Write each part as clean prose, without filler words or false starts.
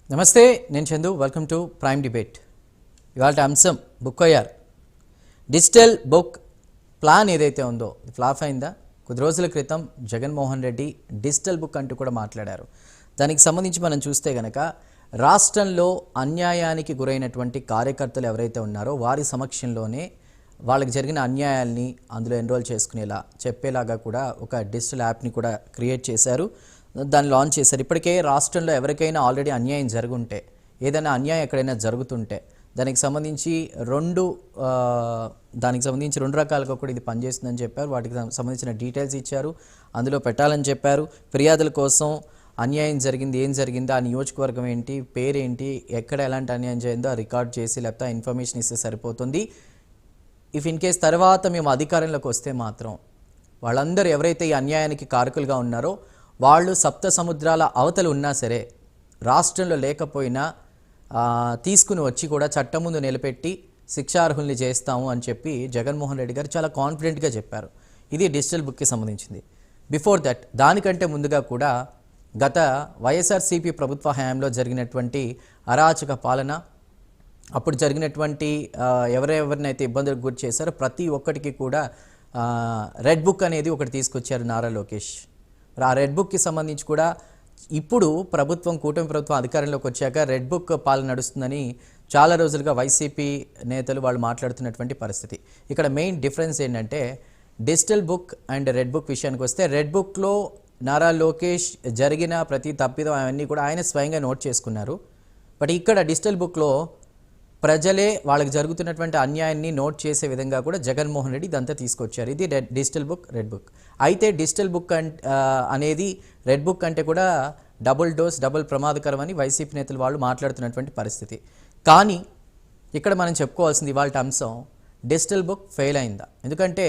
నమస్తే, నేను Chandu. Welcome to prime debate. ఇవాళ అంశం బుక్అయ్యార్ డిజిటల్ బుక్ ప్లాన్ ఏదైతే ఉందో ఫ్లాప్ అయిందా? కొద్ది రోజుల క్రితం జగన్మోహన్ రెడ్డి డిజిటల్ బుక్ అంటూ కూడా మాట్లాడారు. దానికి సంబంధించి మనం చూస్తే గనక రాష్ట్రంలో అన్యాయానికి గురైనటువంటి కార్యకర్తలు ఎవరైతే ఉన్నారో వారి సమక్షంలోనే వాళ్ళకి జరిగిన అన్యాయాల్ని అందులో ఎన్రోల్ చేసుకునేలా చెప్పేలాగా కూడా ఒక డిజిటల్ యాప్ని కూడా క్రియేట్ చేశారు. దాన్ని లాంచ్ చేశారు. ఇప్పటికే రాష్ట్రంలో ఎవరికైనా ఆల్రెడీ అన్యాయం జరుగుంటే, ఏదైనా అన్యాయం ఎక్కడైనా జరుగుతుంటే దానికి సంబంధించి రెండు రకాలుగా కూడా ఇది పనిచేస్తుందని చెప్పారు. వాటికి సంబంధించిన డీటెయిల్స్ ఇచ్చారు, అందులో పెట్టాలని చెప్పారు. ఫిర్యాదుల కోసం అన్యాయం జరిగింది, ఏం జరిగిందో, ఆ నియోజకవర్గం ఏంటి, పేరేంటి, ఎక్కడ ఎలాంటి అన్యాయం జరిగిందో రికార్డ్ చేసి లేకపోతే ఇన్ఫర్మేషన్ ఇస్తే సరిపోతుంది. ఇఫ్ ఇన్ కేస్ తర్వాత మేము అధికారంలోకి వస్తే మాత్రం వాళ్ళందరూ ఎవరైతే ఈ అన్యాయానికి కారకులుగా ఉన్నారో వాళ్ళు సప్త సముద్రాల అవతలు ఉన్నా సరే, రాష్ట్రంలో లేకపోయినా తీసుకుని వచ్చి కూడా చట్టం ముందు నిలబెట్టి శిక్షార్హుల్ని చేస్తాము అని చెప్పి జగన్మోహన్ రెడ్డి గారు చాలా కాన్ఫిడెంట్గా చెప్పారు. ఇది డిజిటల్ బుక్కి సంబంధించింది. బిఫోర్ దట్, దానికంటే ముందుగా కూడా గత వైఎస్ఆర్సీపీ ప్రభుత్వ హయాంలో జరిగినటువంటి అరాచక పాలన, అప్పుడు జరిగినటువంటి ఎవరెవరినైతే ఇబ్బందులకు గురి చేశారో ప్రతి ఒక్కటికి కూడా రెడ్ బుక్ అనేది ఒకటి తీసుకొచ్చారు నారా లోకేష్. ఆ రెడ్ బుక్కి సంబంధించి కూడా ఇప్పుడు కూటమి ప్రభుత్వం అధికారంలోకి వచ్చాక రెడ్ బుక్ పాలన నడుస్తుందని చాలా రోజులుగా వైసీపీ నేతలు వాళ్ళు మాట్లాడుతున్నటువంటి పరిస్థితి. ఇక్కడ మెయిన్ డిఫరెన్స్ ఏంటంటే digital book and red book విషయానికి వస్తే, రెడ్ బుక్లో నారా లోకేష్ జరిగిన ప్రతి తప్పిదం అవన్నీ కూడా ఆయన స్వయంగా నోట్ చేసుకున్నారు. బట్ ఇక్కడ డిజిటల్ బుక్లో ప్రజలే వాళ్ళకి జరుగుతున్నటువంటి అన్యాయాన్ని నోట్ చేసే విధంగా కూడా జగన్మోహన్ రెడ్డి ఇదంతా తీసుకొచ్చారు. ఇది డిజిటల్ బుక్, రెడ్ బుక్. అయితే డిజిటల్ బుక్ అనేది రెడ్ బుక్ అంటే కూడా డబుల్ ప్రమాదకరం అని వైసీపీ నేతలు వాళ్ళు మాట్లాడుతున్నటువంటి పరిస్థితి. కానీ ఇక్కడ మనం చెప్పుకోవాల్సింది ఇవాళ అంశం, డిజిటల్ బుక్ ఫెయిల్ అయిందా? ఎందుకంటే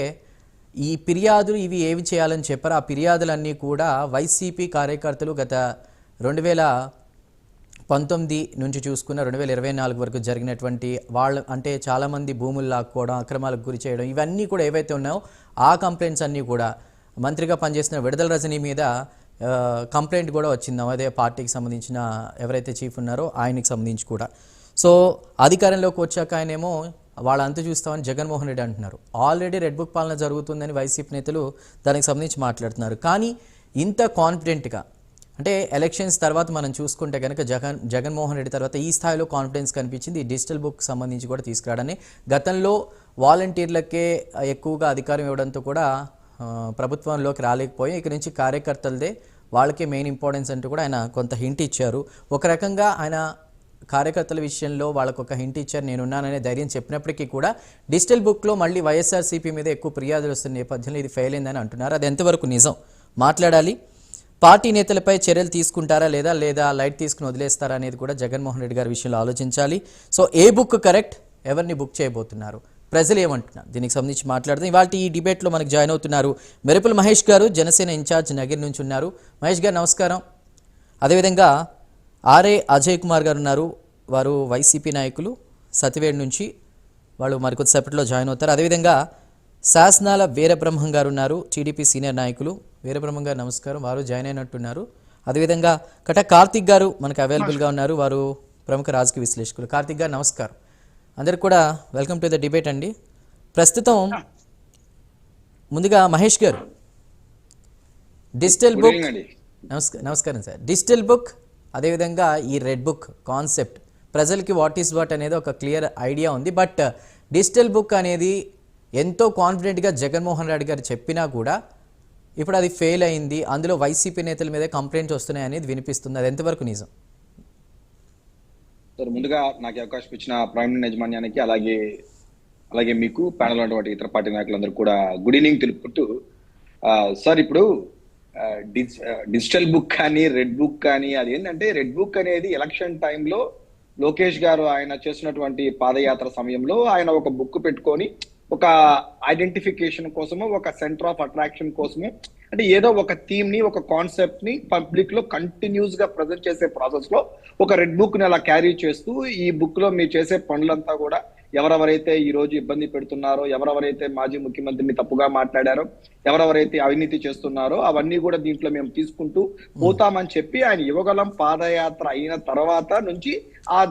ఈ ఫిర్యాదులు ఇవి ఏవి చేయాలని చెప్పారు, ఆ ఫిర్యాదులన్నీ కూడా వైసీపీ కార్యకర్తలు గత 2019 నుంచి చూసుకున్న 2024 వరకు జరిగినటువంటి వాళ్ళు, అంటే చాలామంది భూములు లాక్కోవడం, అక్రమాలకు గురి చేయడం, ఇవన్నీ కూడా ఏవైతే ఉన్నాయో ఆ కంప్లైంట్స్ అన్నీ కూడా మంత్రిగా పనిచేసిన విడుదల రజనీ మీద కంప్లైంట్ కూడా వచ్చింది. అదే పార్టీకి సంబంధించిన ఎవరైతే చీఫ్ ఉన్నారో ఆయనకి సంబంధించి కూడా. సో అధికారంలోకి వచ్చాక ఆయనేమో వాళ్ళంతా చూస్తామని జగన్మోహన్ రెడ్డి అంటున్నారు. ఆల్రెడీ రెడ్ బుక్ పాలన జరుగుతుందని వైసీపీ నేతలు దానికి సంబంధించి మాట్లాడుతున్నారు. కానీ ఇంత కాన్ఫిడెంట్గా, అంటే ఎలక్షన్స్ తర్వాత మనం చూసుకుంటే కనుక జగన్మోహన్ రెడ్డి తర్వాత ఈ స్థాయిలో కాన్ఫిడెన్స్ కనిపించింది ఈ డిజిటల్ బుక్ సంబంధించి కూడా తీసుకురావడాన్ని. గతంలో వాలంటీర్లకే ఎక్కువగా అధికారం ఇవ్వడంతో కూడా ప్రభుత్వంలోకి రాలేకపోయి, ఇక నుంచి కార్యకర్తలదే వాళ్ళకే మెయిన్ ఇంపార్టెన్స్ అంటూ కూడా ఆయన కొంత హింట్ ఇచ్చారు. ఒక రకంగా ఆయన కార్యకర్తల విషయంలో వాళ్ళకు ఒక హింట్ ఇచ్చారు, నేనున్నాననే ధైర్యం చెప్పినప్పటికీ కూడా డిజిటల్ బుక్లో మళ్ళీ వైఎస్ఆర్సీపీ మీద ఎక్కువ ఫిర్యాదులు వస్తున్న నేపథ్యంలో ఇది ఫెయిల్ అయిందని అంటున్నారు. అది ఎంతవరకు నిజం మాట్లాడాలి? పార్టీ నేతలపై చర్యలు తీసుకుంటారా లేదా లైట్ తీసుకుని వదిలేస్తారా అనేది కూడా జగన్మోహన్ రెడ్డి గారి విషయంలో ఆలోచించాలి. సో ఏ బుక్ కరెక్ట్, ఎవరిని బుక్ చేయబోతున్నారు, ప్రజలు ఏమంటున్నారు, దీనికి సంబంధించి మాట్లాడదాం. ఇవాళ ఈ డిబేట్లో మనకు జాయిన్ అవుతున్నారు మెరుపుల మహేష్ గారు, జనసేన ఇన్ఛార్జ్ నగిరి నుంచి ఉన్నారు. మహేష్ గారు నమస్కారం. అదేవిధంగా ఆర్ఏ అజయ్ కుమార్ గారు ఉన్నారు, వారు వైసీపీ నాయకులు సతివేడు నుంచి, వాళ్ళు మరికొద్దిసేపట్లో జాయిన్ అవుతారు. అదేవిధంగా శాసనాల వీరబ్రహ్మం గారు ఉన్నారు, టీడీపీ సీనియర్ నాయకులు. వీరబ్రహ్మం గారు నమస్కారం, వారు జాయిన్ అయినట్టున్నారు. అదేవిధంగా కార్తిక్ గారు మనకు అవైలబుల్గా ఉన్నారు, వారు ప్రముఖ రాజకీయ విశ్లేషకులు. కార్తిక్ గారు నమస్కారం. అందరికి కూడా వెల్కమ్ టు ద డిబేట్ అండి. ప్రస్తుతం ముందుగా మహేష్ గారు, డిజిటల్ బుక్, నమస్కారం సార్. డిజిటల్ బుక్ అదేవిధంగా ఈ రెడ్ బుక్ కాన్సెప్ట్ ప్రజలకి వాట్ ఈస్ వాట్ అనేది ఒక క్లియర్ ఐడియా ఉంది. బట్ డిజిటల్ బుక్ అనేది ఎంతో కాన్ఫిడెంట్గా జగన్మోహన్ రెడ్డి గారు చెప్పినా కూడా ఇప్పుడు అది ఫెయిల్ అయింది, అందులో వైసీపీ నేతల మీద కంప్లైంట్స్ వస్తున్నాయి అనేది వినిపిస్తుంది. అది ఎంతవరకు నిజం? సార్, ముందుగా నాకు అవకాశం ఇచ్చిన ప్రైమ్ యాజమాన్యానికి అలాగే మీకు ప్యానల్ ఉన్నటువంటి ఇతర పార్టీ నాయకులందరూ కూడా గుడ్ ఈవినింగ్ తెలుపుకుంటూ, సార్ ఇప్పుడు డిజిటల్ బుక్ కానీ రెడ్ బుక్ కానీ అది ఏంటంటే, రెడ్ బుక్ అనేది ఎలక్షన్ టైంలో లోకేష్ గారు ఆయన చేసినటువంటి పాదయాత్ర సమయంలో ఆయన ఒక బుక్ పెట్టుకొని ఒక ఐడెంటిఫికేషన్ కోసము, ఒక సెంటర్ ఆఫ్ అట్రాక్షన్ కోసము, అంటే ఏదో ఒక థీమ్ ని, ఒక కాన్సెప్ట్ ని పబ్లిక్ లో కంటిన్యూస్ గా ప్రజెంట్ చేసే ప్రాసెస్ లో ఒక రెడ్ బుక్ ని అలా క్యారీ చేస్తూ, ఈ బుక్ లో మీరు చేసే పనులంతా కూడా ఎవరెవరైతే ఈ రోజు ఇబ్బంది పెడుతున్నారో, ఎవరెవరైతే మాజీ ముఖ్యమంత్రిని తప్పుగా మాట్లాడారో, ఎవరెవరైతే అవినీతి చేస్తున్నారో అవన్నీ కూడా దీంట్లో మేము తీసుకుంటూ పోతామని చెప్పి ఆయన యువగలం పాదయాత్ర అయిన తర్వాత నుంచి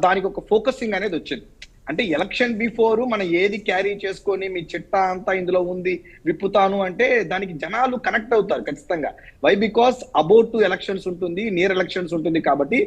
దానికి ఒక ఫోకసింగ్ అనేది వచ్చింది. అంటే ఎలక్షన్ బిఫోర్ మనం ఏది క్యారీ చేసుకొని మీ చిట్టా అంతా ఇందులో ఉంది విప్పుతాను అంటే దానికి జనాలు కనెక్ట్ అవుతారు ఖచ్చితంగా. Why? Because about to elections ఉంటుంది, నియర్ ఎలక్షన్స్ ఉంటుంది కాబట్టి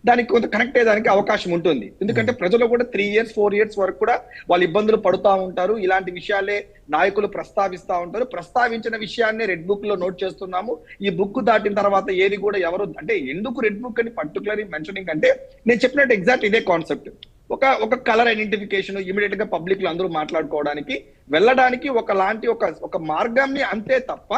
దానికి కొంత కనెక్ట్ అయ్యేదానికి అవకాశం ఉంటుంది. ఎందుకంటే ప్రజలు కూడా 3 years 4 years వరకు కూడా వాళ్ళు ఇబ్బందులు పడుతూ ఉంటారు. ఇలాంటి విషయాలే నాయకులు ప్రస్తావిస్తూ ఉంటారు. ప్రస్తావించిన విషయాన్ని రెడ్ బుక్ లో నోట్ చేస్తున్నాము. ఈ బుక్ దాటిన తర్వాత ఏది కూడా ఎవరు అంటే ఎందుకు రెడ్ బుక్ అని పర్టికులర్ మెన్షనింగ్ అంటే నేను చెప్పినట్టు ఎగ్జాక్ట్ ఇదే కాన్సెప్ట్. ఒక కలర్ ఐడెంటిఫికేషన్ ఇమీడియట్ గా పబ్లిక్ లో అందరూ మాట్లాడుకోవడానికి వెళ్ళడానికి ఒక మార్గాన్ని అంతే తప్ప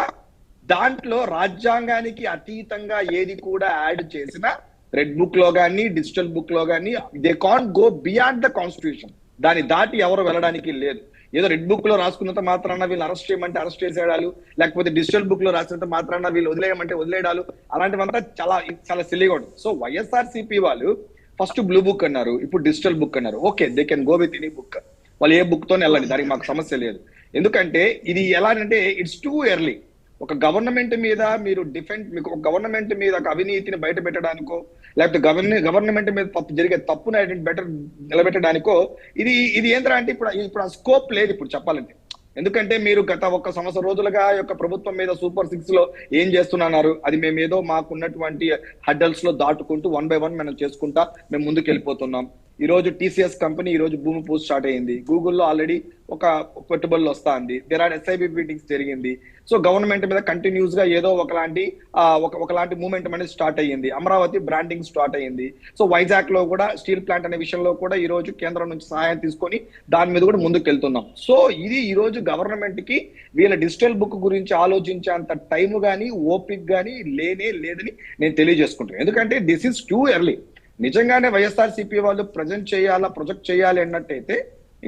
దాంట్లో రాజ్యాంగానికి అతీతంగా ఏది కూడా యాడ్ చేసిన రెడ్ బుక్ లో గానీ డిజిటల్ బుక్ లో గానీ they can't go beyond the constitution. దాన్ని దాటి ఎవరు వెళ్ళడానికి లేదు. ఏదో రెడ్ బుక్ లో రాసుకున్నంత మాత్రాన వీళ్ళు అరెస్ట్ చేయమంటే అరెస్ట్ చేసేయడాలు, లేకపోతే డిజిటల్ బుక్ లో రాసినంత మాత్రాన వీళ్ళు వదిలేయమంటే వదిలేయడాలు, అలాంటివంతా చాలా సిల్లీగా ఉంటుంది. సో వైఎస్ఆర్సీపీ వాళ్ళు ఫస్ట్ బ్లూ బుక్ అన్నారు, ఇప్పుడు డిజిటల్ బుక్ అన్నారు. Okay, they can go with any book. వాళ్ళు ఏ బుక్ తోనే వెళ్ళండి, దానికి మాకు సమస్య లేదు. ఎందుకంటే ఇది ఎలా అంటే ఇట్స్ టూ ఎర్లీ. ఒక గవర్నమెంట్ మీద మీరు మీకు ఒక గవర్నమెంట్ మీద ఒక అవినీతిని బయట పెట్టడానికో, లేకపోతే గవర్నమెంట్ మీద జరిగే తప్పును నిలబెట్టడానికో ఇది ఏంటంటే అంటే ఇప్పుడు ఆ స్కోప్ లేదు ఇప్పుడు చెప్పాలంటే. ఎందుకంటే మీరు గత 1 సంవత్సరం రోజులుగా యొక్క ప్రభుత్వం మీద సూపర్ 6 లో ఏం చేస్తున్నారు, అది మేము ఏదో మాకున్నటువంటి హడ్డల్స్ లో దాటుకుంటూ 1 by 1 మనం చేసుకుంటా మేము ముందుకు వెళ్ళిపోతున్నాం. ఈ రోజు టీసీఎస్ కంపెనీ ఈ రోజు భూమి పూజ స్టార్ట్ అయింది. గూగుల్లో ఆల్రెడీ ఒక పెట్టుబడులు వస్తా ఉంది. దేర్ ఆర్ ఎస్ఐబి మీటింగ్స్ జరిగింది. సో గవర్నమెంట్ మీద కంటిన్యూస్ గా ఏదో ఒకలాంటి మూవ్మెంట్ అనేది స్టార్ట్ అయ్యింది. అమరావతి బ్రాండింగ్ స్టార్ట్ అయ్యింది. సో వైజాగ్ లో కూడా స్టీల్ ప్లాంట్ అనే విషయంలో కూడా ఈ రోజు కేంద్రం నుంచి సహాయం తీసుకొని దాని మీద కూడా ముందుకు వెళ్తున్నాం. సో ఇది ఈ రోజు గవర్నమెంట్ కి వీళ్ళ డిజిటల్ బుక్ గురించి ఆలోచించేంత టైం గానీ ఓపిక్ గానీ లేదని నేను తెలియజేసుకుంటాను. ఎందుకంటే దిస్ ఇస్ టూ ఎర్లీ. నిజంగానే వైఎస్ఆర్సీపీ వాళ్ళు ప్రొజెక్ట్ చేయాలి అన్నట్టయితే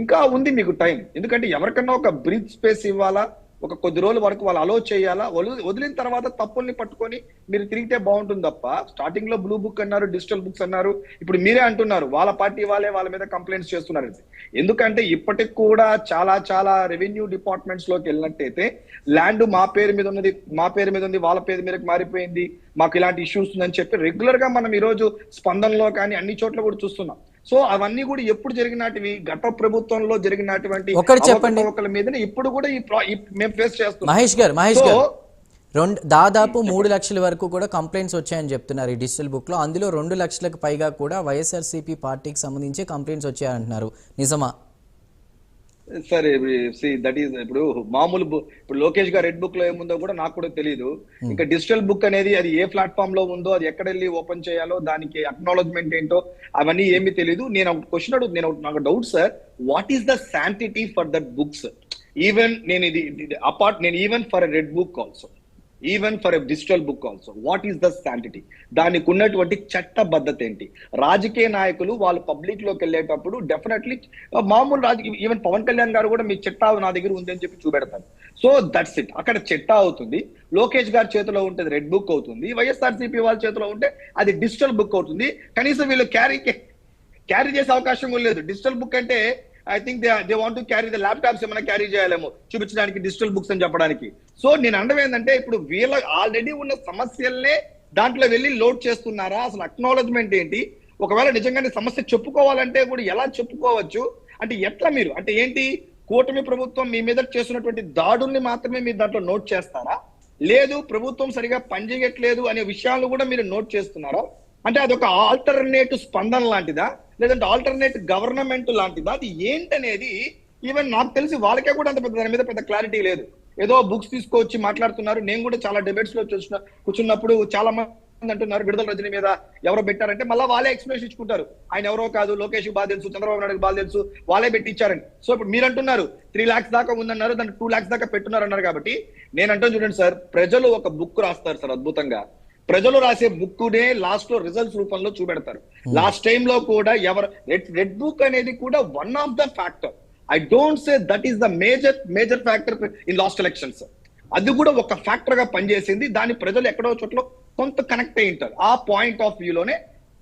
ఇంకా ఉంది మీకు టైం. ఎందుకంటే ఎవరికన్నా ఒక బ్రీత్ స్పేస్ ఇవ్వాలా, ఒక కొద్ది రోజుల వరకు వాళ్ళు అలో చేయాలా. వదిలిన తర్వాత తప్పుల్ని పట్టుకొని మీరు తిరిగితే బాగుంటుంది తప్ప స్టార్టింగ్ లో బ్లూ బుక్ అన్నారు, డిజిటల్ బుక్స్ అన్నారు, ఇప్పుడు మీరే అంటున్నారు వాళ్ళ పార్టీ వాళ్ళ మీద కంప్లైంట్స్ చేస్తున్నారు. ఎందుకంటే ఇప్పటికి కూడా చాలా రెవెన్యూ డిపార్ట్మెంట్స్ లోకి వెళ్ళినట్టయితే ల్యాండ్ మా పేరు మీద ఉంది, వాళ్ళ పేరు మీదకి మారిపోయింది, మాకు ఇలాంటి ఇష్యూస్ ఉందని చెప్పి రెగ్యులర్ గా మనం ఈ రోజు స్పందనలో కానీ అన్ని చోట్ల కూడా చూస్తున్నాం. సో అవన్నీ కూడా ఎప్పుడు జరిగినటివి, గత ప్రభుత్వంలో జరిగినటువంటి ఒకరి మీద ఇప్పుడు కూడా మేము ఫేస్ చేస్తున్నాం. మహేష్ గారు దాదాపు 3 లక్షల వరకు కూడా కంప్లైంట్స్ వచ్చాయని చెప్తున్నారు ఈ డిజిటల్ బుక్ లో. అందులో 2 లక్షలకు పైగా కూడా వైఎస్ఆర్సీపీ పార్టీకి సంబంధించి కంప్లైంట్స్ వచ్చాయంటున్నారు, నిజమా? సరే, దట్ ఈస్ ఇప్పుడు మామూలు ఇప్పుడు లోకేష్ గారు రెడ్ బుక్ లో ఏముందో కూడా నాకు కూడా తెలియదు. ఇంకా డిజిటల్ బుక్ అనేది అది ఏ ప్లాట్ఫామ్ లో ఉందో, అది ఎక్కడ వెళ్ళి ఓపెన్ చేయాలో, దానికి అక్నాలజ్మెంట్ ఏంటో అవన్నీ ఏమీ తెలియదు. నేను ఒక క్వశ్చన్ నాకు doubt sir, what is the sanctity for that books? Even నేను even for red book also, even for a digital book also, what is the sanctity? దానికి ఉన్నటువంటి చట్టబద్ధత ఏంటి? రాజకీయ నాయకులు వాళ్ళు పబ్లిక్ లోకి వెళ్ళేటప్పుడు డెఫినెట్లీ మామూలు ఈవెన్ పవన్ కళ్యాణ్ గారు కూడా మీ చిట్టా నా దగ్గర ఉంది అని చెప్పి చూపెడతారు. So that's it. అక్కడ చిట్టా అవుతుంది, లోకేష్ గారి చేతిలో ఉంటుంది రెడ్ బుక్ అవుతుంది, వైఎస్ఆర్సీపీ వాళ్ళ చేతిలో ఉంటే అది డిజిటల్ బుక్ అవుతుంది. కనీసం వీళ్ళు క్యారీ చేసే అవకాశం కూడా లేదు. డిజిటల్ బుక్ అంటే I think they want to carry the laptops ఏమైనా క్యారీ చేయాలేమో చూపించడానికి, డిజిటల్ బుక్స్ అని చెప్పడానికి. సో నేను అనడం ఏంటంటే ఇప్పుడు వీళ్ళ ఆల్రెడీ ఉన్న సమస్యల్నే దాంట్లో వెళ్ళి లోడ్ చేస్తున్నారా? అసలు అక్నాలజ్మెంట్ ఏంటి? ఒకవేళ నిజంగానే సమస్య చెప్పుకోవాలంటే కూడా ఎలా చెప్పుకోవచ్చు? అంటే ఎట్లా మీరు అంటే ఏంటి, కూటమి ప్రభుత్వం మీ మీద చేస్తున్నటువంటి దాడుల్ని మాత్రమే మీరు దాంట్లో నోట్ చేస్తారా? లేదు ప్రభుత్వం సరిగా పనిచేయట్లేదు అనే విషయాలను కూడా మీరు నోట్ చేస్తున్నారా? అంటే అదొక ఆల్టర్నేటివ్ స్పందన లాంటిదా, లేదంటే ఆల్టర్నేట్ గవర్నమెంట్ లాంటిదా? అది ఏంటనేది ఈవెన్ నాకు తెలిసి వాళ్ళకే కూడా అంత దాని మీద పెద్ద క్లారిటీ లేదు. ఏదో బుక్స్ తీసుకొచ్చి మాట్లాడుతున్నారు. నేను కూడా చాలా డిబేట్స్ లో కూర్చున్నప్పుడు చాలా మంది అంటున్నారు విడుదల రజనీ మీద ఎవరో పెట్టారంటే మళ్ళీ వాళ్ళే ఎక్స్ప్లెనేషన్ ఇచ్చుకుంటారు. ఆయన ఎవరో కాదు, లోకేష్ బాగా తెలుసు, చంద్రబాబు నాయుడుకి బాగా తెలుసు, వాళ్ళే పెట్టించారని. సో ఇప్పుడు మీరు అంటున్నారు 3 lakhs దాకా ఉందన్నారు, దానికి 2 lakhs దాకా పెట్టున్నారు అన్నారు. కాబట్టి నేను అంటాను చూడండి సార్, ప్రజలు ఒక బుక్ రాస్తారు సార్ అద్భుతంగా. ప్రజలు రాసే బుక్ నే లాస్ట్ లో రిజల్ట్స్ రూపంలో చూపెడతారు. లాస్ట్ టైం లో కూడా రెడ్ బుక్ అనేది కూడా one of the factor. I don't say that is the major factor in last elections. అది కూడా ఒక ఫ్యాక్టర్ గా పనిచేసింది. దాని ప్రజలు ఎక్కడో చోట్ల కొంత కనెక్ట్ అయి ఉంటారు. ఆ పాయింట్ ఆఫ్ వ్యూలోనే